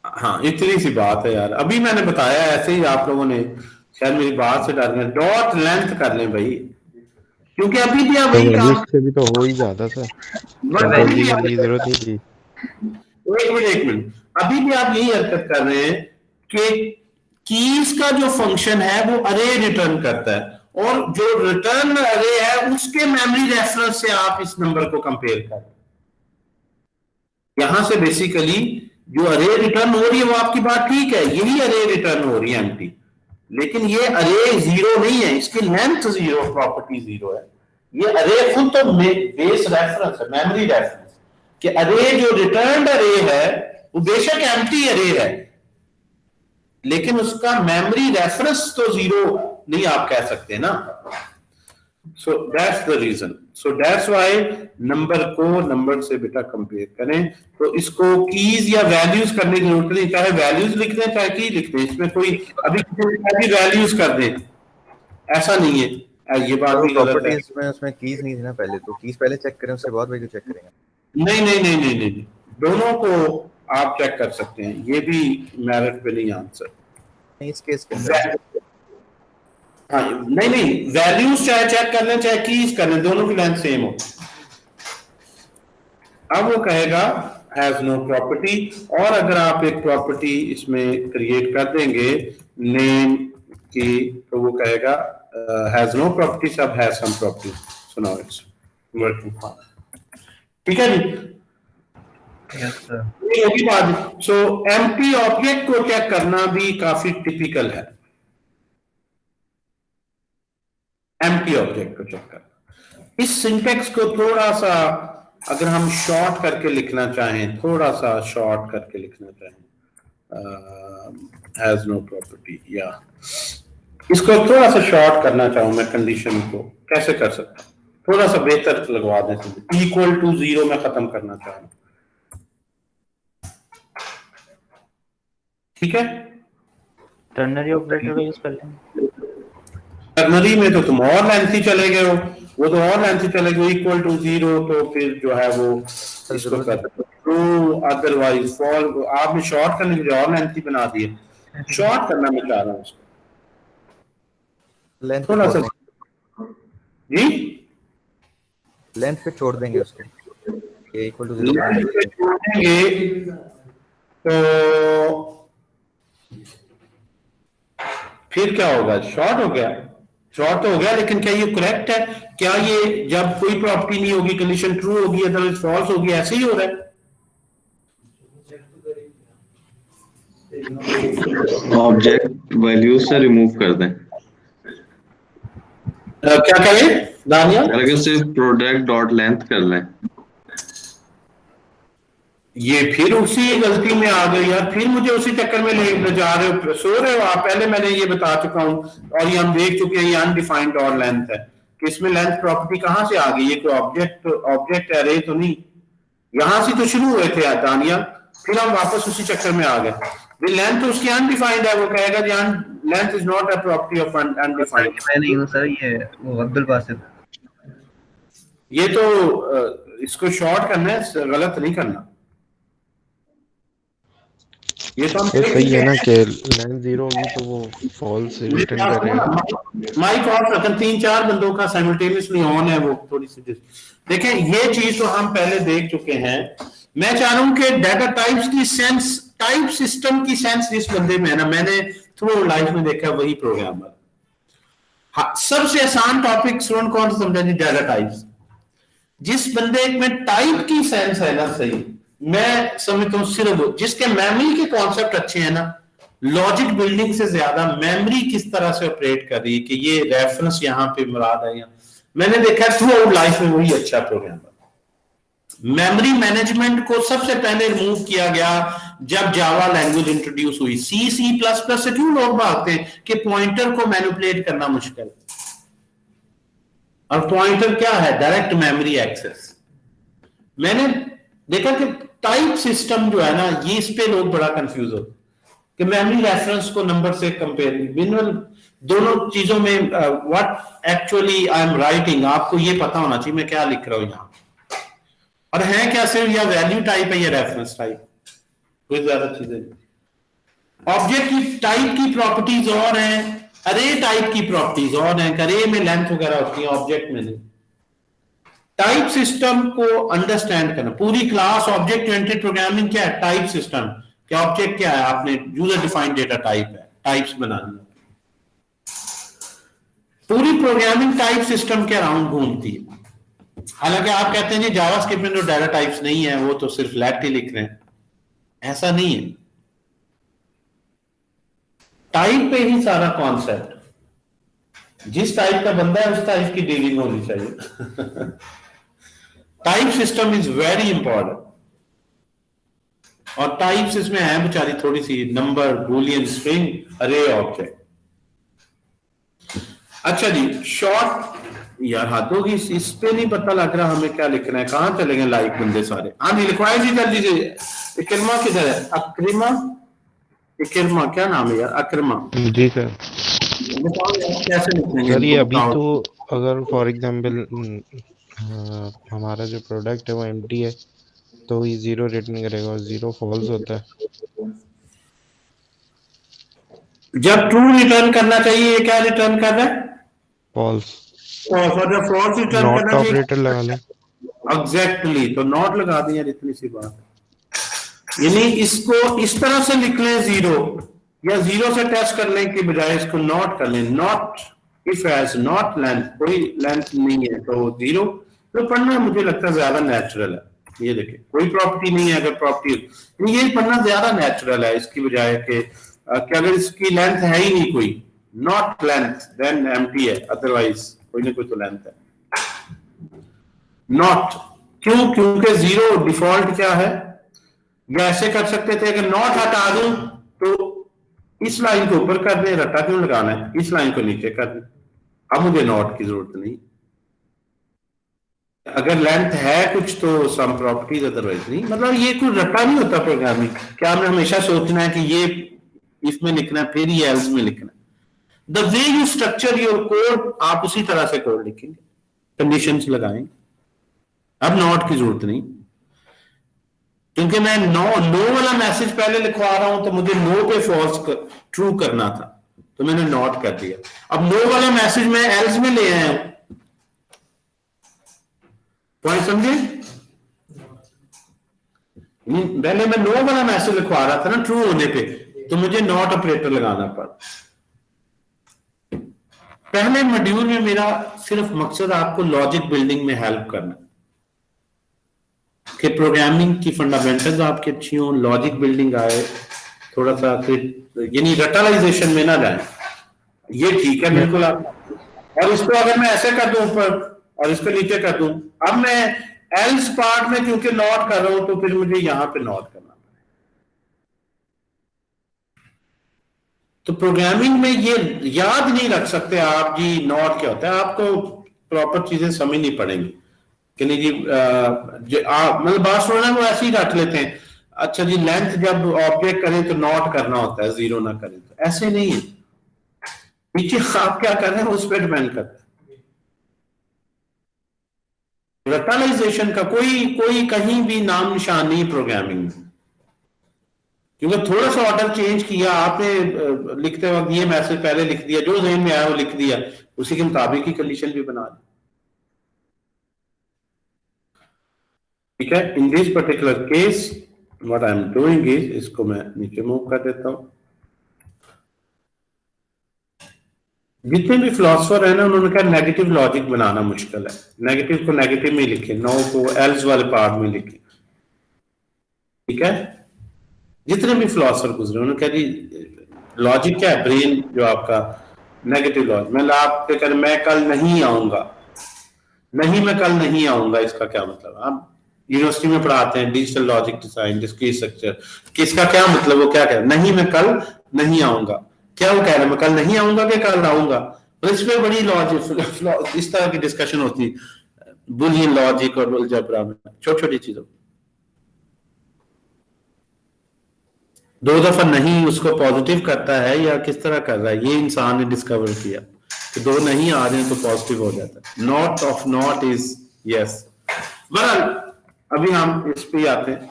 हाँ इतनी सी बात है यार, अभी मैंने बताया, ऐसे ही आप लोगों ने शायद मेरी बात से डर गए। डॉट लेंथ कर लें भाई, क्योंकि अभी भी आप वही काम से भी तो हो ही जाता सर। कंट्रोल जी करने की जरूरत नहीं थी। एक मिनट, अभी भी आप यही हरकत कर रहे हैं कि कीज का जो फंक्शन है वो अरे रिटर्न करता है, और जो रिटर्न अरे है उसके मेमोरी रेफरेंस से आप इस नंबर को कंपेयर कर, यहां से बेसिकली जो अरे रिटर्न हो रही है वो आपकी बात ठीक है, यही अरे रिटर्न हो रही है एम्प्टी, लेकिन ये अरे जीरो नहीं है, इसकी लेंथ जीरो, प्रॉपर्टी जीरो है। ये अरे खुद तो बेस रेफरेंस है, मेमोरी रेफरेंस, कि अरे जो रिटर्न अरे है वो बेशक एम्प्टी अरे है, लेकिन उसका मेमोरी रेफरेंस तो जीरो नहीं आप कह सकते ना। So that's the reason, so that's why number को नंबर से बेटा कंपेयर करें, तो इसको कीज या वैल्यूज करने की जरूरत नहीं, चाहे वैल्यूज लिख दें चाहे की लिख दें, इसमें कोई अभी वैल्यूज कर दें ऐसा नहीं है, ये बात भी गलत है। में उसमें कीज नहीं थी ना पहले, तो कीज पहले चेक करें उसके बाद वैल्यू चेक करेंगे। नहीं नहीं नहीं नहीं नहीं, दोनों को आप चेक कर सकते हैं, ये भी मेरिट पे नहीं आंसर। नहीं इस केस के अंदर हाँ नहीं नहीं, वैल्यूज चाहे चेक कर लें चाहे कीज कर लें, दोनों की लेंथ सेम हो। अब वो कहेगा हैज नो प्रॉपर्टी, और अगर आप एक प्रॉपर्टी इसमें क्रिएट कर देंगे नेम की, तो वो कहेगा हैज नो प्रॉपर्टी, सब हैज सम प्रॉपर्टी। सुनाओ इट्स वर्किंग फाइन, ठीक है जी। Yes sir. ये होगी बात। सो एम्प्टी ऑब्जेक्ट को चेक करना भी काफी टिपिकल है, एम्प्टी ऑब्जेक्ट को चेक करना। इस सिंटेक्स को थोड़ा सा अगर हम शॉर्ट करके लिखना चाहें, थोड़ा सा शॉर्ट करके लिखना चाहें, हैज नो प्रॉपर्टी, या इसको थोड़ा सा शॉर्ट करना चाहूं मैं, कंडीशन को कैसे कर सकता हूं, थोड़ा सा बेहतर लगवा दें, इक्वल टू 0 में खत्म करना चाहूं, ठीक है। टर्नरी ऑपरेटर का यूज कर लेंगे। टर्नरी में तो तुम और लेंथी चले गए हो, वो तो और लेंथी चले गए, इक्वल टू 0, तो फिर जो है वो इसको कर ट्रू, अदरवाइज फॉल, आपने शॉर्ट करने के लिए और लेंथी बना दिए, शॉर्ट करना मैं चाह रहा हूँ उसको लेंथ थोड़ा सा जी, लेंथ पे छोड़ देंगे उसको, ये इक्वल टू 0 लेंथ पे छोड़ेंगे तो फिर क्या होगा, शॉर्ट हो गया, शॉर्ट तो हो गया, लेकिन क्या ये करेक्ट है? क्या ये जब कोई प्रॉपर्टी नहीं होगी कंडीशन ट्रू होगी, अदरवाइज फॉल्स होगी, ऐसे ही हो रहा है? ऑब्जेक्ट वैल्यू से रिमूव कर दें। क्या करें दानिया? अगर सिर्फ प्रोडक्ट डॉट लेंथ कर लें, ये फिर उसी गलती में आ गई यार, फिर मुझे उसी चक्कर में ले जा रहे हो, सो रहे हो आप। पहले मैंने ये बता चुका हूं और ये हम देख चुके हैं, ये अनडिफाइंड और लेंथ है, कि इसमें लेंथ प्रॉपर्टी कहां से आ गई, ये कोई ऑब्जेक्ट एरे तो नहीं, यहां से तो शुरू हुए थे दानिया, फिर हम वापस उसी चक्कर में आ गए। लेंथ तो उसकी अनडिफाइंड है, वो कहेगा length is not a property of undefined. मैं नहीं हूँ सर, ये वो अब्दुल बासित। ये तो इसको शॉर्ट करना है, गलत नहीं करना। ये तो हम ये सही है ना कि लेंथ 0 होगी तो वो फॉल्स रिटर्न करेगा। माइक ऑफ रखन, 3-4 बंदों का साइमल्टेनियसली ऑन है, वो थोड़ी सी देखें। ये चीज तो हम पहले देख चुके हैं। मैं चाह रहा हूं कि डाटा टाइप्स की सेंस, टाइप सिस्टम की सेंस जिस बंदे में है ना, मैंने थ्रू लाइफ में देखा वही प्रोग्रामर। हाँ, सबसे आसान टॉपिक स्टूडेंट कौन सा समझा जी? Data types. जिस बंदे में टाइप की सेंस है ना, सही मैं समझता हूँ सिर्फ जिसके मेमोरी के कॉन्सेप्ट अच्छे हैं ना, लॉजिक बिल्डिंग से ज्यादा मेमोरी किस तरह से ऑपरेट कर रही है कि ये रेफरेंस यहाँ पे मुराद है, मैंने देखा थ्रू आउट लाइफ में वही अच्छा प्रोग्रामर। मेमोरी मैनेजमेंट को सबसे पहले रिमूव किया गया जब जावा लैंग्वेज इंट्रोड्यूस हुई। C++ से क्यों लोग भागते हैं कि पॉइंटर को मैनिपुलेट करना मुश्किल, और पॉइंटर क्या है? Direct memory access. मैंने देखा कि टाइप सिस्टम जो है ना, ये इस पे लोग बड़ा कंफ्यूज होते कि मेमोरी रेफरेंस को नंबर से कंपेयर, मिनिमल दोनों चीजों में what actually I am writing, आपको ये पता होना चाहिए मैं क्या लिख रहा हूं यहां, और है क्या सिर्फ या वैल्यू टाइप है या रेफरेंस टाइप, कोई ज्यादा चीजें नहीं। ऑब्जेक्ट की टाइप की प्रॉपर्टीज और हैं, अरे टाइप की प्रॉपर्टीज और हैं, अरे में लेंथ वगैरह होती है, ऑब्जेक्ट में नहीं। टाइप सिस्टम को अंडरस्टैंड करना, पूरी क्लास ऑब्जेक्ट ओरिएंटेड प्रोग्रामिंग क्या है? Type system. क्या ऑब्जेक्ट क्या है? आपने यूजर डिफाइंड डेटा टाइप है, टाइप्स बनानी है। पूरी प्रोग्रामिंग टाइप सिस्टम के अराउंड घूमती है। हालांकि आप कहते हैं जी जावास्क्रिप्ट में तो डाटा टाइप्स नहीं है, वो तो सिर्फ लेट ही लिख रहे हैं, ऐसा नहीं है। टाइप पे ही सारा कॉन्सेप्ट, जिस टाइप का बंदा है उस टाइप की डीलिंग होनी चाहिए। Type system is very important, और टाइप्स इसमें है बेचारी थोड़ी सी, नंबर, बूलियन, स्ट्रिंग, अरे, ऑब्जेक्ट। अच्छा जी, शॉर्ट यार हाथ होगी, इस पे नहीं पता लग रहा हमें क्या लिखना है, कहां चले गए लाइक बंदे सारे। हाँ जी, लिखवाए जी, कर दीजिए। इकरमा किधर है? अक्रिमा, इकरमा क्या नाम है यार? अक्रमा जी सर। बताओ यार कैसे लिखेंगे? सर ये अभी तो अगर फॉर एग्जांपल हमारा जो प्रोडक्ट है वो एम्प्टी है तो ये 0 रिटर्न करेगा, और 0 फॉल्स होता है। जब ट्रू रिटर्न करना चाहिए, ये क्या रिटर्न कर रहा है? फॉल्स। और जब फॉल्स रिटर्न नॉट करना चाहिए, ऑपरेटर लगा लें। एग्जैक्टली, तो नॉट लगा दें यार, इतनी सी बात। यानी इसको इस तरह से लिख लें 0, या 0 से टेस्ट कर लें कि बजाय इसको नॉट कर लें। Not if as not length, कोई लेंथ नहीं है तो 0। तो पढ़ना मुझे लगता है ज्यादा नेचुरल है। ये देखिए कोई प्रॉपर्टी नहीं है, अगर प्रॉपर्टी ये पढ़ना ज्यादा नेचुरल है इसकी बजाय कि अगर इसकी लेंथ है ही नहीं कोई, नॉट लेंथ देन एम्प्टी है, अदरवाइज कोई ना कोई तो लेंथ है। नॉट क्यों? क्योंकि 0 डिफॉल्ट क्या है, या ऐसे कर सकते थे अगर नॉट हटा दूं तो इस लाइन को ऊपर कर दें, रट्टा क्यों लगाना है, इस लाइन को नीचे कर दें। अब मुझे नॉट की जरूरत नहीं, अगर लेंथ है कुछ तो सम प्रॉपर्टीज, अदरवाइज नहीं। मतलब ये कोई रट्टा नहीं होता प्रोग्रामिंग, क्या हमने हमेशा सोचना है कि ये इसमें लिखना है फिर ये एल्स में लिखना है। The way you structure your code, आप उसी तरह से कोड लिखेंगे, कंडीशंस लगाएंगे। अब नॉट की जरूरत नहीं, क्योंकि मैं नो वाला मैसेज पहले लिखवा रहा हूं तो मुझे नो पे फॉल्स ट्रू करना था, तो मैंने नॉट कर दिया। अब नो वाला मैसेज मैं एल्स में ले आया हूं, पॉइंट समझे? पहले मैं नो वाला मैसेज लिखवा रहा था ना ट्रू होने पे, तो मुझे नॉट ऑपरेटर लगाना पड़ा। पहले मॉड्यूल में मेरा सिर्फ मकसद आपको लॉजिक बिल्डिंग में हेल्प करना, कि प्रोग्रामिंग की फंडामेंटल्स आपकी अच्छी हो, लॉजिक बिल्डिंग आए, थोड़ा सा यानी रटलाइजेशन में ना जाए। ये ठीक है बिल्कुल आप, और इसको अगर मैं ऐसे कर दूं ऊपर और इसको नीचे कर दूं, अब मैं एल्स पार्ट में क्योंकि नॉट कर रहा हूं तो फिर मुझे यहां पे नॉट करना पड़ेगा। तो प्रोग्रामिंग में ये याद नहीं रख सकते आप जी नॉट क्या होता है, आपको प्रॉपर चीजें समझनी पड़ेंगी कि नहीं जी। मतलब बात सुनना वो ऐसे ही रख लेते हैं, अच्छा जी लेंथ जब ऑब्जेक्ट करें तो नॉट करना होता है, 0 ना करें तो, ऐसे नहीं है। नीचे आप क्या कर रहे हैं उस पर डिपेंड करता है। वोलेटाइलाइजेशन का कोई कहीं भी नाम निशान नहीं प्रोग्रामिंग में, क्योंकि थोड़ा सा ऑर्डर चेंज किया आपने, लिखते वक्त ये मैसेज पहले लिख दिया, जो ज़हन में आया वो लिख दिया, उसी के मुताबिक ही कंडीशन भी बना दी। ठीक है, in this particular case what I am doing is, इसको मैं नीचे मूव कर देता हूं। जितने भी फिलोसफर है ना, उन्होंने कहा नेगेटिव लॉजिक बनाना मुश्किल है, नेगेटिव को नेगेटिव में लिखे, नो को एल्स वाले पार्ट में लिखे। ठीक है, जितने भी फिलोसफर गुजरे उन्होंने कहा जी लॉजिक क्या है, ब्रेन जो आपका नेगेटिव लॉजिक। मैं आपके कह मैं कल नहीं आऊंगा, नहीं मैं कल नहीं आऊंगा, इसका क्या मतलब? आप यूनिवर्सिटी में पढ़ाते हैं digital logic design, discrete structure, किसका क्या मतलब? वो क्या कह रहा है, नहीं मैं कल नहीं आऊंगा, क्या वो कह रहा है मैं कल नहीं आऊंगा कि कल आऊंगा? तो इसमें बड़ी लॉजिक, इस तरह की डिस्कशन होती है बुलियन लॉजिक और अलजेब्रा में, छोटी छोटी चीजों। दो दफा नहीं उसको पॉजिटिव करता है या किस तरह कर रहा है, ये इंसान ने डिस्कवर किया कि दो नहीं आ रहे हैं तो पॉजिटिव हो जाता है। Not of not is yes. बहरहाल अभी हम इस पे आते हैं।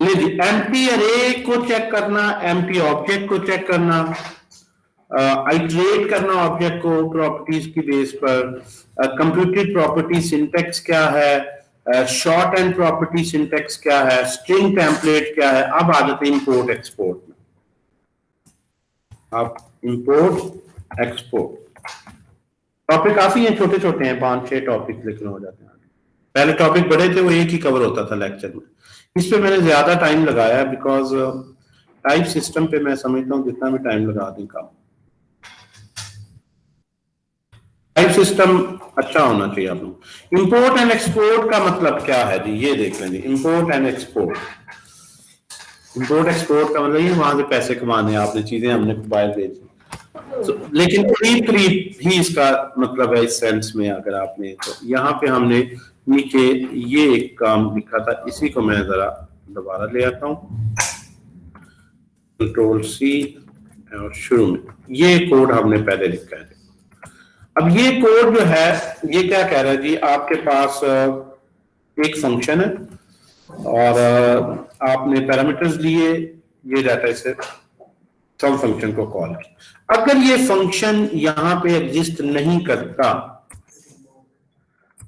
एम्प्टी अरे को चेक करना, एम्प्टी ऑब्जेक्ट को चेक करना, आइटरेट करना ऑब्जेक्ट को प्रॉपर्टीज की बेस पर, कंप्यूटेड प्रॉपर्टी सिंटेक्स क्या है, शॉर्ट एंड प्रॉपर्टी सिंटेक्स क्या है, स्ट्रिंग टेम्पलेट क्या है। अब आ जाते हैं इंपोर्ट एक्सपोर्ट में। आप इंपोर्ट एक्सपोर्ट टॉपिक काफी हैं, छोटे छोटे हैं, 5-6 टॉपिक लेकिन हो जाते हैं। पहले टॉपिक बड़े थे, वो एक ही कवर होता था लेक्चर में। इस पे मैंने ज्यादा टाइम लगाया बिकॉज टाइप सिस्टम पे मैं समझता हूँ जितना भी टाइम लगा दें काम, टाइप सिस्टम अच्छा होना चाहिए आप लोग। इंपोर्ट एंड एक्सपोर्ट का मतलब क्या है जी, ये देख लेंगे। Import and export, import export का मतलब ये वहां से पैसे कमाने, आपने चीजें हमने मोबाइल भेजी। लेकिन करीब करीब ही इसका मतलब है इस सेंस में। अगर आपने तो यहाँ पे हमने नीचे ये एक काम लिखा था, इसी को मैं जरा दोबारा ले आता हूँ, कंट्रोल सी, और शुरू में ये कोड हमने पहले लिखा है। अब ये कोड जो है ये क्या कह रहा है जी, आपके पास एक फंक्शन है और आपने पैरामीटर्स लिए, ये डाटा से सम फंक्शन को कॉल किया। अगर ये फंक्शन यहाँ पे एग्जिस्ट नहीं करता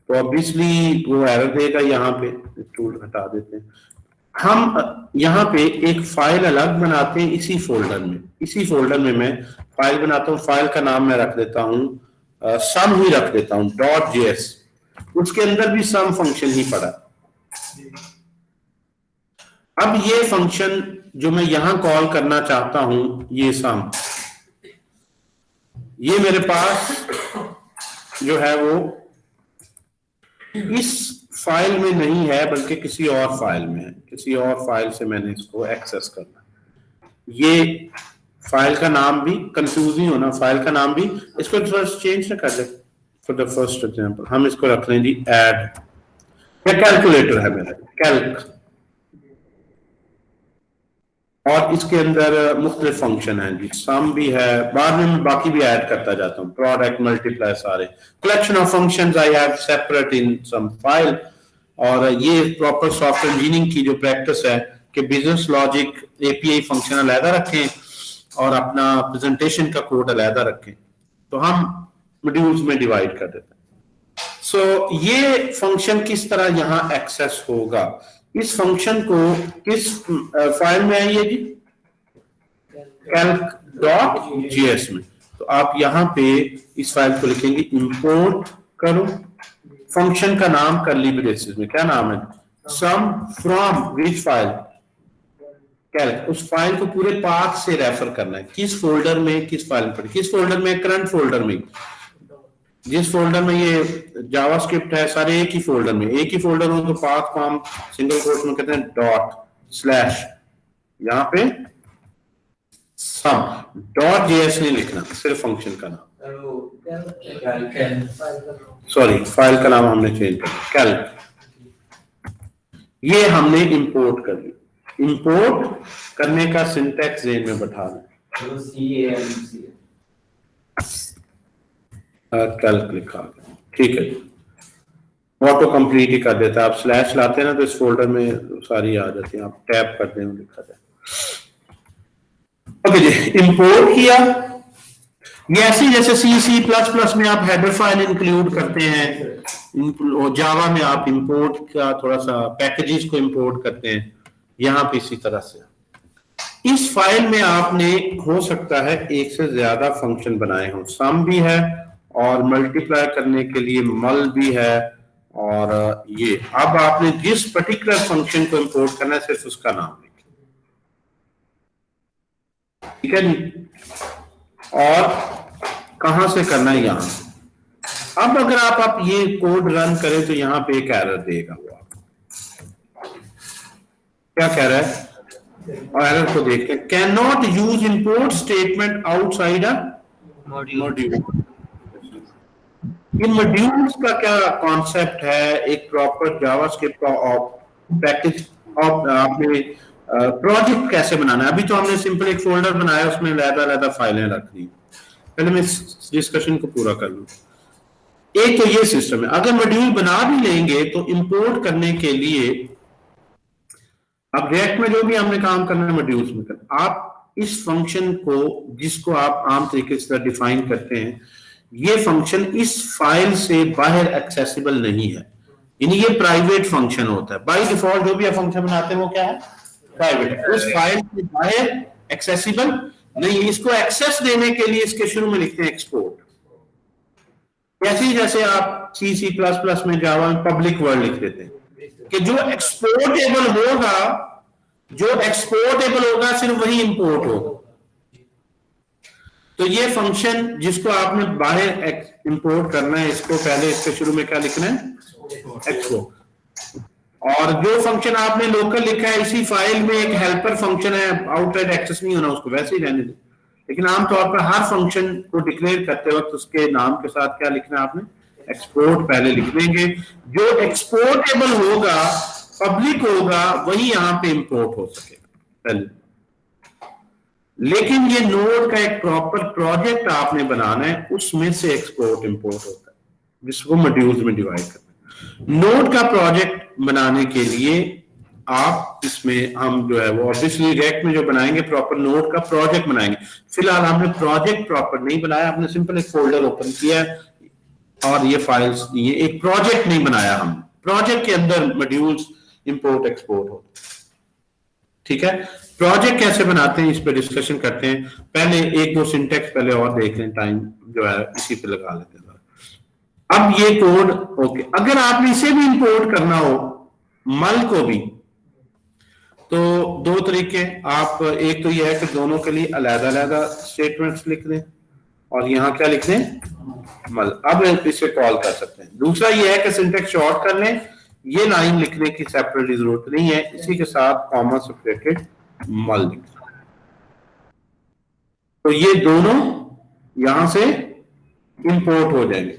तो ऑब्वियसली वो एरर देगा। यहाँ पे टूल हटा देते हैं हम, यहाँ पे एक फाइल अलग बनाते हैं इसी फोल्डर में। इसी फोल्डर में मैं फाइल बनाता हूँ, फाइल का नाम मैं रख देता हूँ सम ही रख देता हूँ .js। उसके अंदर भी सम फंक्शन ही पड़ा। अब ये फंक्शन जो मैं यहां कॉल करना चाहता हूं, ये सम, ये मेरे पास जो है वो इस फाइल में नहीं है बल्कि किसी और फाइल में है। किसी और फाइल से मैंने इसको एक्सेस करना। ये फाइल का नाम भी कंफ्यूज नहीं होना, फाइल का नाम भी, इसको फर्स्ट चेंज ना कर दे। फॉर द फर्स्ट एग्जांपल हम इसको रख लें जी ऐड, या कैलकुलेटर है मेरा कैल्क, और इसके अंदर मुख्तलिफ फंक्शन है जी, सम भी है, बाद में मैं बाकी भी ऐड करता जाता हूँ, प्रोडक्ट, मल्टीप्लाई, सारे collection of functions I have separate in some file. और ये प्रॉपर सॉफ्टवेयर इंजीनियरिंग की जो प्रैक्टिस है कि बिजनेस लॉजिक एपीआई फंक्शन अलहदा रखें और अपना प्रेजेंटेशन का कोड अलहदा रखें, तो हम मॉड्यूल्स में डिवाइड कर देते हैं। सो ये फंक्शन किस तरह यहाँ एक्सेस होगा, इस फंक्शन को किस फाइल में है ये जी, calc.js में। तो आप यहाँ पे इस फाइल को लिखेंगे इंपोर्ट करो, फंक्शन का नाम करली ब्रेसेस में क्या नाम है, सम फ्रॉम विच फाइल, कैल्क। उस फाइल को पूरे पाथ से रेफर करना है, किस फोल्डर में, किस फाइल में, किस फोल्डर में, करंट फोल्डर में, जिस फोल्डर में ये जावास्क्रिप्ट है सारे एक ही फोल्डर में। एक ही फोल्डर हो तो पाथ को हम सिंगल कोट्स में कहते हैं ./ यहाँ पे सम .js नहीं लिखना, सिर्फ फंक्शन का नाम, सॉरी फाइल का नाम हमने चेंज कर दिया कैल्क। ये हमने इंपोर्ट कर ली। इंपोर्ट करने का सिंटैक्स ज़हन में बैठा लें। कल लिखा, ठीक है, ऑटो कंप्लीट ही कर देता है। आप स्लैश लाते हैं ना तो इस फोल्डर में सारी आ जाती है, आप टैप कर दें लिखा जाए। ओके जी, इंपोर्ट किया। ये ऐसी जैसे C++ में आप हेडर फाइल इंक्लूड करते हैं, जावा में आप इंपोर्ट का थोड़ा सा पैकेजेस को इंपोर्ट करते हैं, यहां पे इसी तरह से इस फाइल में आपने हो सकता है एक से ज्यादा फंक्शन बनाए हों, सम भी है और मल्टीप्लाई करने के लिए मल भी है, और ये अब आपने जिस पर्टिकुलर फंक्शन को इंपोर्ट करना है सिर्फ उसका नाम लिखें, ठीक है जी। और कहां से करना है, यहां। अब अगर आप ये कोड रन करें तो यहां पे एक एरर देगा वो, क्या कह रहा है, और एरर को देखते हैं। Can not use import statement outside a module. ये मॉड्यूल्स का क्या कॉन्सेप्ट है, एक प्रॉपर जावास्क्रिप्ट का पैकेज आपने प्रोजेक्ट कैसे बनाना है। अभी तो हमने सिंपल एक फोल्डर बनाया, उसमें अलग-अलग फाइलें रखनी। पहले मैं इस डिस्कशन को पूरा कर लूं। एक तो ये सिस्टम है, अगर मॉड्यूल बना भी लेंगे तो इंपोर्ट करने के लिए अब रिएक्ट में जो भी हमने काम करना है मॉड्यूल्स में करना, आप इस फंक्शन को जिसको आप आम तरीके से डिफाइन करते हैं, ये फंक्शन इस फाइल से बाहर एक्सेसिबल नहीं है, यानी ये प्राइवेट फंक्शन होता है। बाय डिफॉल्ट जो भी आप फंक्शन बनाते हैं वो क्या है, प्राइवेट, उस फाइल से बाहर एक्सेसिबल नहीं। इसको एक्सेस देने के लिए इसके शुरू में लिखते हैं एक्सपोर्ट। ऐसे ही जैसे आप C++ में जावा में पब्लिक वर्ड लिख देते हैं कि जो एक्सपोर्टेबल होगा सिर्फ वही इंपोर्ट होगा। तो ये फंक्शन जिसको आपने बाहर इंपोर्ट करना है, इसको पहले इसके शुरू में क्या लिखना है, एक्सपोर्ट। और जो फंक्शन आपने लोकल लिखा है, इसी फाइल में एक हेल्पर फंक्शन है, आउटसाइड एक्सेस नहीं होना, उसको वैसे ही रहने दें। लेकिन आमतौर पर हर फंक्शन को डिक्लेयर करते वक्त उसके नाम के साथ क्या लिखना है आपने, एक्सपोर्ट पहले लिख लेंगे। जो एक्सपोर्टेबल होगा, पब्लिक होगा, वही यहां पे इंपोर्ट हो सकेगा पहले। लेकिन ये नोड का एक प्रॉपर प्रोजेक्ट आपने बनाना है, उसमें से एक्सपोर्ट इंपोर्ट होता है, जिसको मॉड्यूल्स में डिवाइड करना है। नोड का प्रोजेक्ट बनाने के लिए आप इसमें हम जो है वो ऑब्वियसली रिएक्ट में जो बनाएंगे प्रॉपर नोड का प्रोजेक्ट बनाएंगे। फिलहाल हमने प्रोजेक्ट प्रॉपर नहीं बनाया, हमने सिंपल एक फोल्डर ओपन किया और ये फाइल्स दिए, एक प्रोजेक्ट नहीं बनाया। हम प्रोजेक्ट के अंदर मॉड्यूल्स इंपोर्ट एक्सपोर्ट होते, ठीक है। प्रोजेक्ट कैसे बनाते हैं इस पे डिस्कशन करते हैं। पहले एक दो सिंटेक्स पहले और देख लें, टाइम जो है इसी पे लगा लेते हैं। अब ये कोड ओके, अगर आपने इसे भी इंपोर्ट करना हो मल को भी, तो दो तरीके आप, एक तो ये है कि दोनों के लिए अलग-अलग स्टेटमेंट्स लिख दें और यहाँ क्या लिख दें, मल। अब इसे कॉल कर सकते हैं। दूसरा ये है कि सिंटेक्स शॉर्ट कर लें, ये लाइन लिखने की सेपरेटली जरूरत नहीं है, इसी के साथ कॉमा सेपरेटेड मल लिखना। तो ये दोनों यहां से इंपोर्ट हो जाएंगे।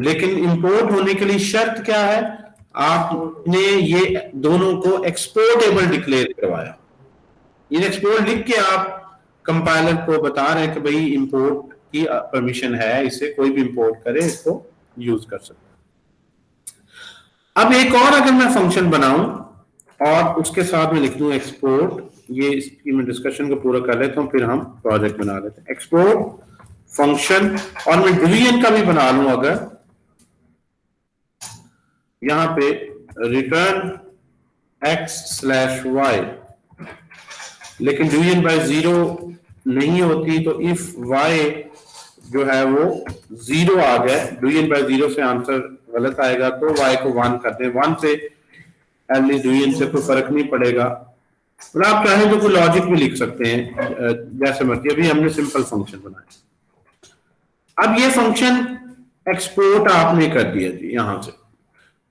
लेकिन इंपोर्ट होने के लिए शर्त क्या है, आपने ये दोनों को एक्सपोर्टेबल डिक्लेयर करवाया। ये एक्सपोर्ट लिख के आप कंपाइलर को बता रहे हैं कि भाई इंपोर्ट की परमिशन है, इसे कोई भी इंपोर्ट करे इसको यूज कर सकते हैं। अब एक और अगर मैं फंक्शन बनाऊं और उसके साथ में लिख दूं एक्सपोर्ट, ये इसकी मैं डिस्कशन को पूरा कर लेता हूं, फिर हम प्रोजेक्ट बना लेते हैं। एक्सपोर्ट फंक्शन, और मैं डिवीजन का भी बना लूं, अगर यहां पे रिटर्न x/y, लेकिन डिवीजन बाय 0 नहीं होती, तो इफ y जो है वो 0 आ गया, डिवीजन बाय 0 से आंसर गलत आएगा तो y को 1 कर दें। 1 से डिवीजन से कोई फर्क नहीं पड़ेगा। और आप चाहें तो कोई लॉजिक भी लिख सकते हैं, जैसे मर्जी। अभी हमने सिंपल फंक्शन बनाया। अब ये फंक्शन एक्सपोर्ट आपने कर दिया जी। यहां से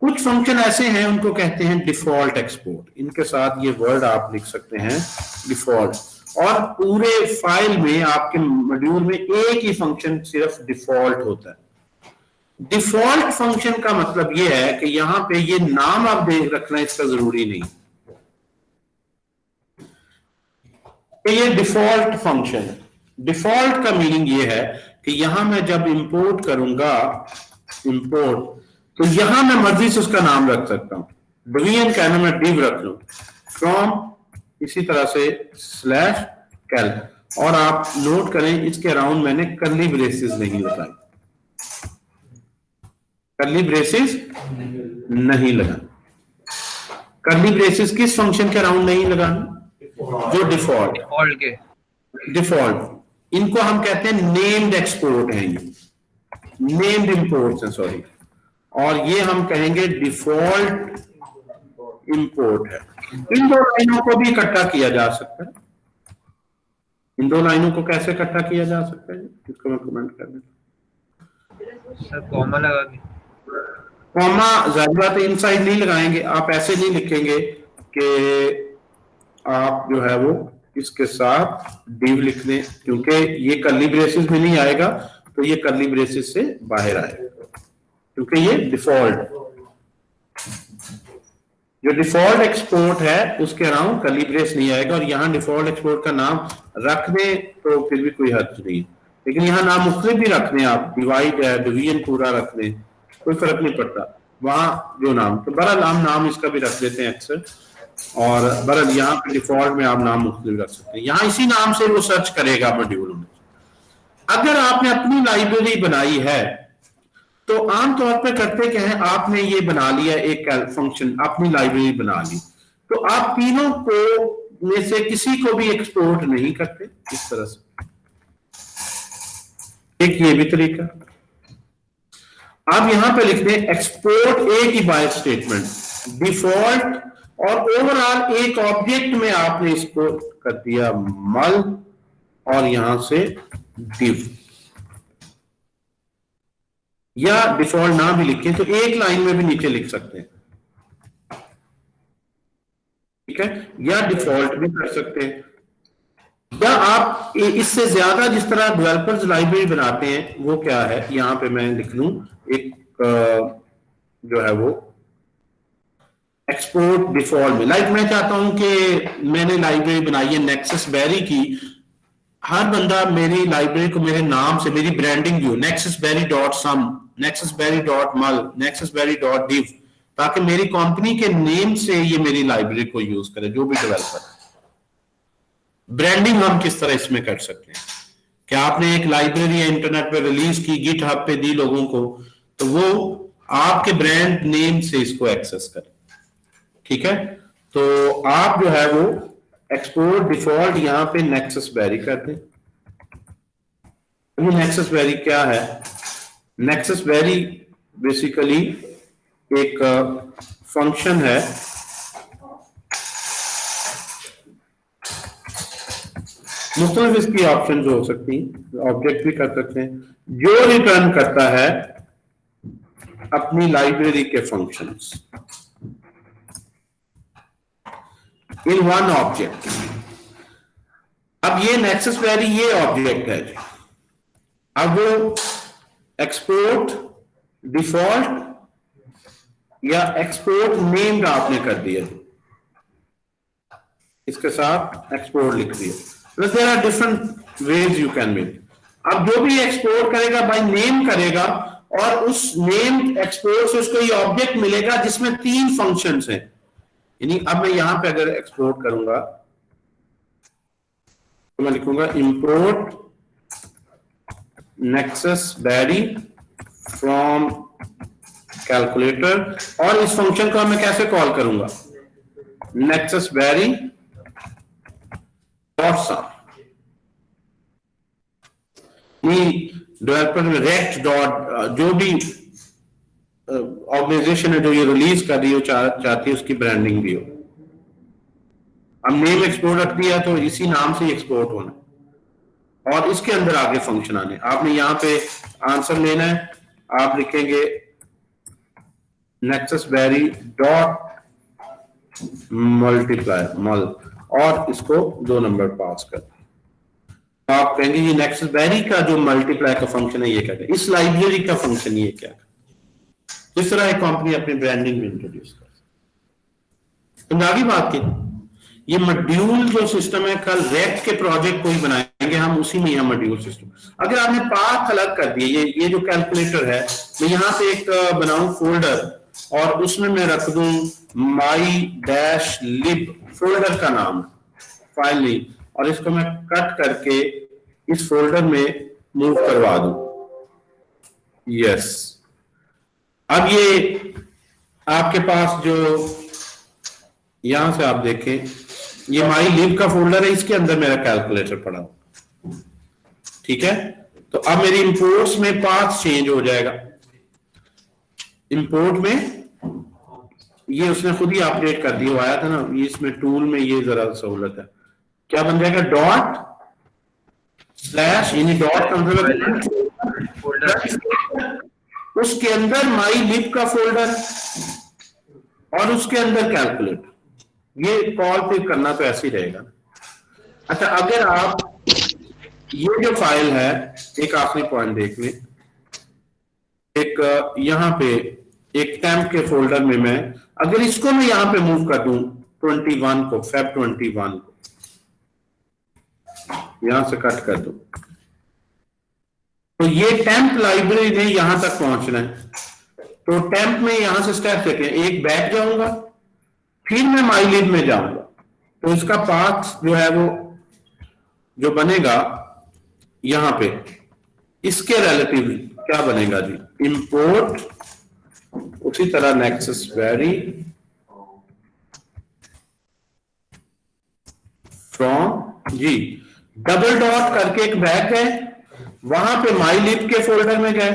कुछ फंक्शन ऐसे हैं, उनको कहते हैं डिफॉल्ट एक्सपोर्ट। इनके साथ ये वर्ड आप लिख सकते हैं डिफॉल्ट, और पूरे फाइल में आपके मॉड्यूल में एक ही फंक्शन सिर्फ डिफॉल्ट होता है। डिफॉल्ट फंक्शन का मतलब ये है कि यहां पे ये नाम आप रखना इसका जरूरी नहीं। कि ये डिफॉल्ट फंक्शन है। डिफॉल्ट का मीनिंग ये है कि यहां मैं जब इंपोर्ट करूंगा, इंपोर्ट, तो यहां मैं मर्जी से उसका नाम रख सकता हूं। डिवीजन कहना मैं डिव रख लूं, फ्रॉम इसी तरह से स्लैश कैल, और आप नोट करें इसके अराउंड मैंने कर्ली ब्रेसेस नहीं लगाए, कर्ली ब्रेसेस नहीं लगाए। कर्ली ब्रेसेस किस फंक्शन के अराउंड नहीं लगाना? जो डिफॉल्ट के डिफॉल्ट, इनको हम कहते हैं नेम्ड एक्सपोर्ट हैं, ये नेम्ड इंपोर्ट्स हैं, सॉरी, और ये हम कहेंगे डिफॉल्ट इंपोर्ट है। इन दो लाइनों को भी इकट्ठा किया जा सकता है। इन दो लाइनों को कैसे इकट्ठा किया जा सकता है, इसको मैं कमेंट कर देता। सर कॉमा लगा के, कॉमा जाहिर बात है इनसाइड नहीं लगाएंगे, आप ऐसे नहीं लिखेंगे कि आप जो है वो इसके साथ डिव लिख दें, क्योंकि ये कर्ली ब्रेसेस में नहीं आएगा, तो ये कर्ली ब्रेसेस से बाहर आएगा, क्योंकि ये डिफॉल्ट, जो डिफॉल्ट एक्सपोर्ट है उसके अराउंड कर्ली ब्रेस नहीं आएगा। और यहाँ डिफॉल्ट एक्सपोर्ट का नाम रख दें तो फिर भी कोई हर्ज नहीं, लेकिन यहाँ नाम मुख्तलिफ भी रख दें, आप डिवाइड है, डिवीजन पूरा रख दें, कोई फर्क नहीं पड़ता वहां जो नाम। तो बहरहाल हम नाम इसका भी रख देते हैं अक्सर, और बहरहाल यहाँ पे डिफॉल्ट में आप नाम मुख्तलिफ रख सकते हैं। यहाँ इसी नाम से वो सर्च करेगा मॉड्यूल में। अगर आपने अपनी लाइब्रेरी बनाई है तो आमतौर पर करते क्या है, आपने ये बना लिया एक फंक्शन, अपनी लाइब्रेरी बना ली, तो आप तीनों को में से किसी को भी एक्सपोर्ट नहीं करते इस तरह से। एक ये भी तरीका, आप यहां पे लिख दें एक्सपोर्ट ए की बाय स्टेटमेंट, डिफॉल्ट, और ओवरऑल एक ऑब्जेक्ट में आपने इसको कर दिया मल, और यहां से डिव, या डिफॉल्ट ना भी लिखें तो एक लाइन में भी नीचे लिख सकते हैं, ठीक है, या डिफॉल्ट भी कर सकते हैं, या आप इससे ज्यादा जिस तरह डेवलपर्स लाइब्रेरी बनाते हैं वो क्या है, यहां पे मैं लिख लूं एक जो है वो एक्सपोर्ट डिफॉल्ट में, लाइक मैं चाहता हूं कि मैंने लाइब्रेरी बनाई है नेक्सस बेरी की, हर बंदा मेरी लाइब्रेरी को मेरे नाम से, मेरी ब्रांडिंग भी हो, nexusberry.sum, nexusberry.mul, nexusberry.div, ताकि मेरी कंपनी के नेम से ये मेरी लाइब्रेरी को यूज करे जो भी डेवलपर। ब्रांडिंग हम किस तरह इसमें कर सकते हैं, क्या आपने एक लाइब्रेरी इंटरनेट पे रिलीज की, गिटहब पे दी लोगों को, तो वो आपके ब्रांड नेम से इसको एक्सेस करें, ठीक है। तो आप जो है वो एक्सपोर्ट डिफॉल्ट यहां पे नेक्सस बेरी कर दें। ये नेक्सस बेरी क्या है? नेक्सस बेरी बेसिकली एक फंक्शन है, मुख्तलिफ इसकी ऑप्शन हो सकती हैं, ऑब्जेक्ट भी कर सकते हैं, जो रिटर्न करता है अपनी लाइब्रेरी के फंक्शंस इन वन ऑब्जेक्ट। अब ये नेक्सस बेरी ये ऑब्जेक्ट है, अब वो एक्सपोर्ट डिफॉल्ट या एक्सपोर्ट नेम्ड आपने कर दिया, इसके साथ एक्सपोर्ट लिख दिया। There are different ways you can make. अब जो भी एक्सपोर्ट करेगा बाय नेम करेगा, और उस नेम एक्सपोर्ट से उसको ये ऑब्जेक्ट मिलेगा जिसमें 3 फंक्शंस हैं। यानी अब मैं यहां पे अगर एक्सपोर्ट करूंगा तो मैं लिखूंगा import Nexus Berry from calculator, और इस फंक्शन को मैं कैसे कॉल करूंगा, Nexus Berry dot sum, developer में रेक्ट डॉट, जो भी ऑर्गेनाइजेशन है जो ये रिलीज कर रही हो चाहती है उसकी ब्रांडिंग भी हो। अब नेम एक्सपोर्ट रख दिया तो इसी नाम से एक्सपोर्ट होना, और इसके अंदर आगे फंक्शन आने। आपने यहाँ पे आंसर लेना है, आप लिखेंगे नेक्सस बेरी डॉट मल्टीप्लाई मल, और इसको 2 नंबर पास कर। तो आप कहेंगे ये नेक्सस बेरी का जो मल्टीप्लाई का फंक्शन है ये क्या है, इस लाइब्रेरी का फंक्शन ये क्या है। इस तरह एक कंपनी अपनी ब्रांडिंग में इंट्रोड्यूस कर सकती है। आगे बात की, ये मॉड्यूल जो सिस्टम है, कल रेक्ट के प्रोजेक्ट कोई बनाएंगे हम, उसी में यह मॉड्यूल सिस्टम। अगर आपने पाथ अलग कर दिए, ये जो कैलकुलेटर है, मैं यहाँ पे एक बनाऊं फोल्डर और उसमें मैं रख दूं my-lib फोल्डर का नाम, फाइल नेम, और इसको मैं कट करके इस फोल्डर में मूव करवा दूं। यस, अब ये आपके पास जो यहां से आप देखें, ये my-lib का फोल्डर है, इसके अंदर मेरा कैलकुलेटर पड़ा हो, ठीक है। तो अब मेरी इंपोर्ट्स में पाथ चेंज हो जाएगा। इंपोर्ट में ये उसने खुद ही अपडेट कर दिया, आया था ना, ये इसमें टूल में ये जरा सहूलत है। क्या बन जाएगा, डॉट स्लैश, यानी डॉट का मतलब उसके अंदर my-lib का फोल्डर और उसके अंदर कैलकुलेटर। ये कॉल पे करना तो ऐसे ही रहेगा। अच्छा, अगर आप ये जो फाइल है, एक आखिरी पॉइंट देख लें, एक यहां पे एक टेम्प के फोल्डर में मैं अगर इसको मैं यहां पे मूव कर दूं 21 को, Feb 21 को यहां से कट कर दूं, तो ये टेम्प लाइब्रेरी ने यहां तक पहुंचना है। तो टेम्प में यहां से स्टेप देखें, एक बैक जाऊंगा, फिर मैं my-lib में जाऊंगा, तो इसका पाथ जो है वो जो बनेगा यहां पे, इसके रिलेटिव क्या बनेगा जी, इंपोर्ट, उसी तरह नेक्सस वेरी फ्रॉम जी, डबल डॉट करके एक बैक है, वहां पे my-lib के फोल्डर में गए,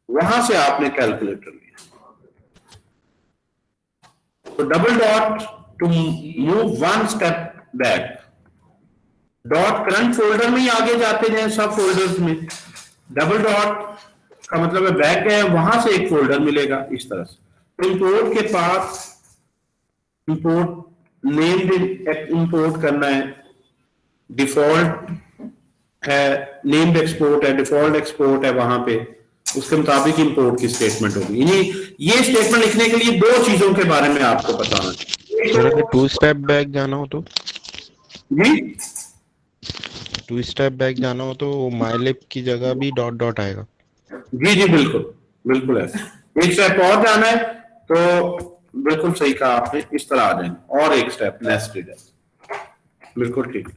वहां से आपने कैलकुलेटर लिया, तो double dot to move one step back, dot current folder में ही आगे जाते जाए सब फोल्डर्स में, डबल डॉट का मतलब है बैक गए, वहां से एक फोल्डर मिलेगा इस तरह से। तो इंपोर्ट के पास इंपोर्ट नेम्ड इंपोर्ट करना है, डिफॉल्ट है, नेम्ड एक्सपोर्ट है, डिफॉल्ट एक्सपोर्ट है, वहां पे उसके मुताबिक इंपोर्ट की स्टेटमेंट होगी। यानी ये स्टेटमेंट लिखने के लिए दो चीजों के बारे में आपको बताना चाहिए। सर अगर 2 स्टेप बैक जाना हो तो जी, 2 स्टेप बैक जाना हो तो my-lib की जगह भी डॉट डॉट आएगा। जी जी, बिल्कुल बिल्कुल ऐसे। एक स्टेप और जाना है तो बिल्कुल सही कहा आपने, इस तरह आ जाएंगे, और एक स्टेप नेस्टेड है, बिल्कुल ठीक।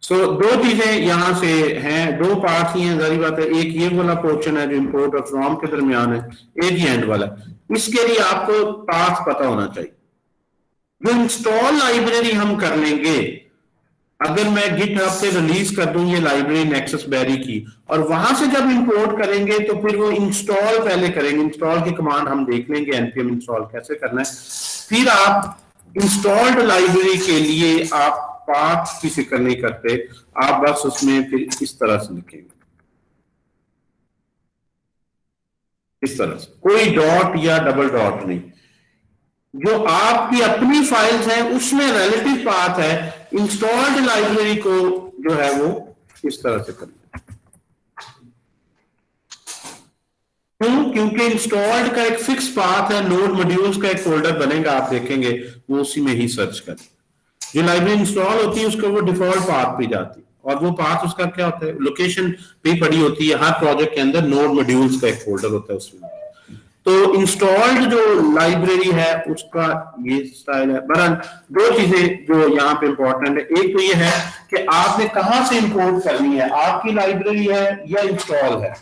सो दो चीजें यहां से हैं, दो पार्ट्स ही हैं, जारी बात है। एक ये वाला पोर्शन है जो इंपोर्ट और फ्रॉम के दरमियान है, एक ही एंड वाला। इसके लिए आपको पाथ पता होना चाहिए। जो इंस्टॉल लाइब्रेरी हम कर लेंगे, अगर मैं गिटहब से रिलीज कर दूं ये लाइब्रेरी नेक्सस बेरी की, और वहां से जब इंपोर्ट करेंगे तो फिर वो इंस्टॉल पहले करेंगे, इंस्टॉल की कमांड हम देख लेंगे npm इंस्टॉल कैसे करना है, फिर आप इंस्टॉल्ड लाइब्रेरी के लिए आप पाथ की फिक्र नहीं करते, आप बस उसमें फिर इस तरह से लिखेंगे, इस तरह से, कोई डॉट या डबल डॉट नहीं। जो आपकी अपनी फाइल्स हैं उसमें रिलेटिव पाथ है, इंस्टॉल्ड लाइब्रेरी को जो है वो इस तरह से करना। क्यों? क्योंकि इंस्टॉल्ड का एक फिक्स पाथ है, नोड मॉड्यूल्स का एक फोल्डर बनेगा, आप देखेंगे वो उसी में ही सर्च करें। जो लाइब्रेरी इंस्टॉल होती है उसको वो डिफॉल्ट पाथ पे जाती है, और वो पाथ उसका क्या होता है, लोकेशन पे पड़ी होती है। हर प्रोजेक्ट के अंदर नोड मॉड्यूल्स का एक फोल्डर होता है उसमें। तो इंस्टॉल्ड जो लाइब्रेरी है उसका ये स्टाइल है। बहरहाल दो चीजें जो यहाँ पे इंपॉर्टेंट है, एक तो ये है कि आपने कहां से इंपोर्ट करनी है, आपकी लाइब्रेरी है या इंस्टॉल है।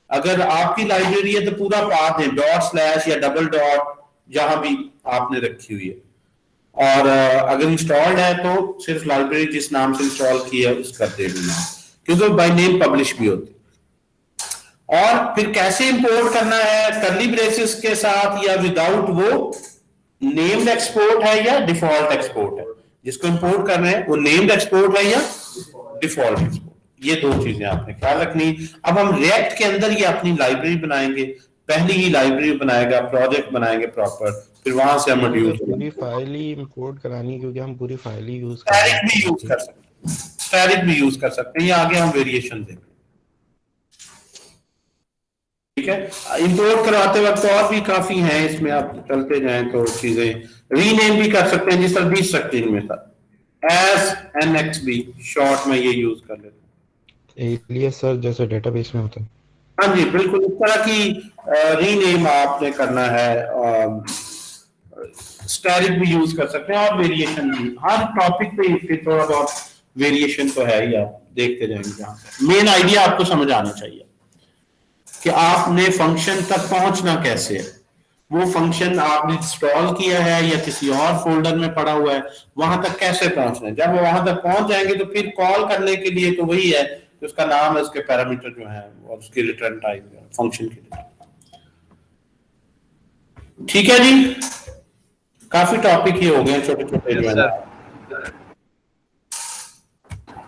अगर आपकी लाइब्रेरी है तो पूरा पाथ है, डॉट स्लैश या डबल डॉट जहां भी आपने रखी हुई है, और अगर इंस्टॉल्ड है तो सिर्फ लाइब्रेरी जिस नाम से इंस्टॉल की है उसका दे देना, क्योंकि बाय नेम पब्लिश भी होती है। और फिर कैसे इंपोर्ट करना है, कर्ली ब्रेसेस के साथ या विदाउट, वो नेम्ड एक्सपोर्ट है या डिफॉल्ट एक्सपोर्ट है। जिसको इंपोर्ट करना है वो नेम्ड एक्सपोर्ट है या डिफॉल्ट एक्सपोर्ट, ये दो चीजें आपने ख्याल रखनी। अब हम रिएक्ट के अंदर ये अपनी लाइब्रेरी बनाएंगे, पहली ही लाइब्रेरी बनाएगा, प्रोजेक्ट बनाएंगे प्रॉपर, फिर वहां से हम मॉड्यूल पूरी फाइल ही इंपोर्ट करानी, क्योंकि हम पूरी फाइल ही यूज स्टैटिक भी यूज कर सकते हैं, स्टैटिक भी यूज कर सकते हैं, या आगे हम वेरिएशन देंगे। ठीक है। इंपोर्ट करवाते वक्त और भी काफी हैं इसमें, आप चलते जाएं तो चीजें रीनेम भी कर सकते हैं, जिस तरह 20 सकते में था एस NXB शॉर्ट में ये यूज कर लेते हैं। एलियास सर जैसे डेटाबेस में होता है। हाँ जी बिल्कुल, इस तरह की रीनेम आपने करना है। स्टैटिक भी यूज कर सकते हैं और वेरिएशन भी, हर टॉपिक पे इसके थोड़ा बहुत वेरिएशन तो है ही, आप देखते जाएंगे। जहाँ मेन आइडिया आपको समझ आना चाहिए कि आपने फंक्शन तक पहुंचना कैसे है। वो फंक्शन आपने इंस्टॉल किया है या किसी और फोल्डर में पड़ा हुआ है, वहां तक कैसे पहुंचना है। जब वो वहां तक पहुंच जाएंगे तो फिर कॉल करने के लिए तो वही है कि उसका नाम है, उसके पैरामीटर जो है और उसकी रिटर्न टाइप है फंक्शन के लिए। ठीक है जी, काफी टॉपिक ही हो गए छोटे छोटे जो है ना।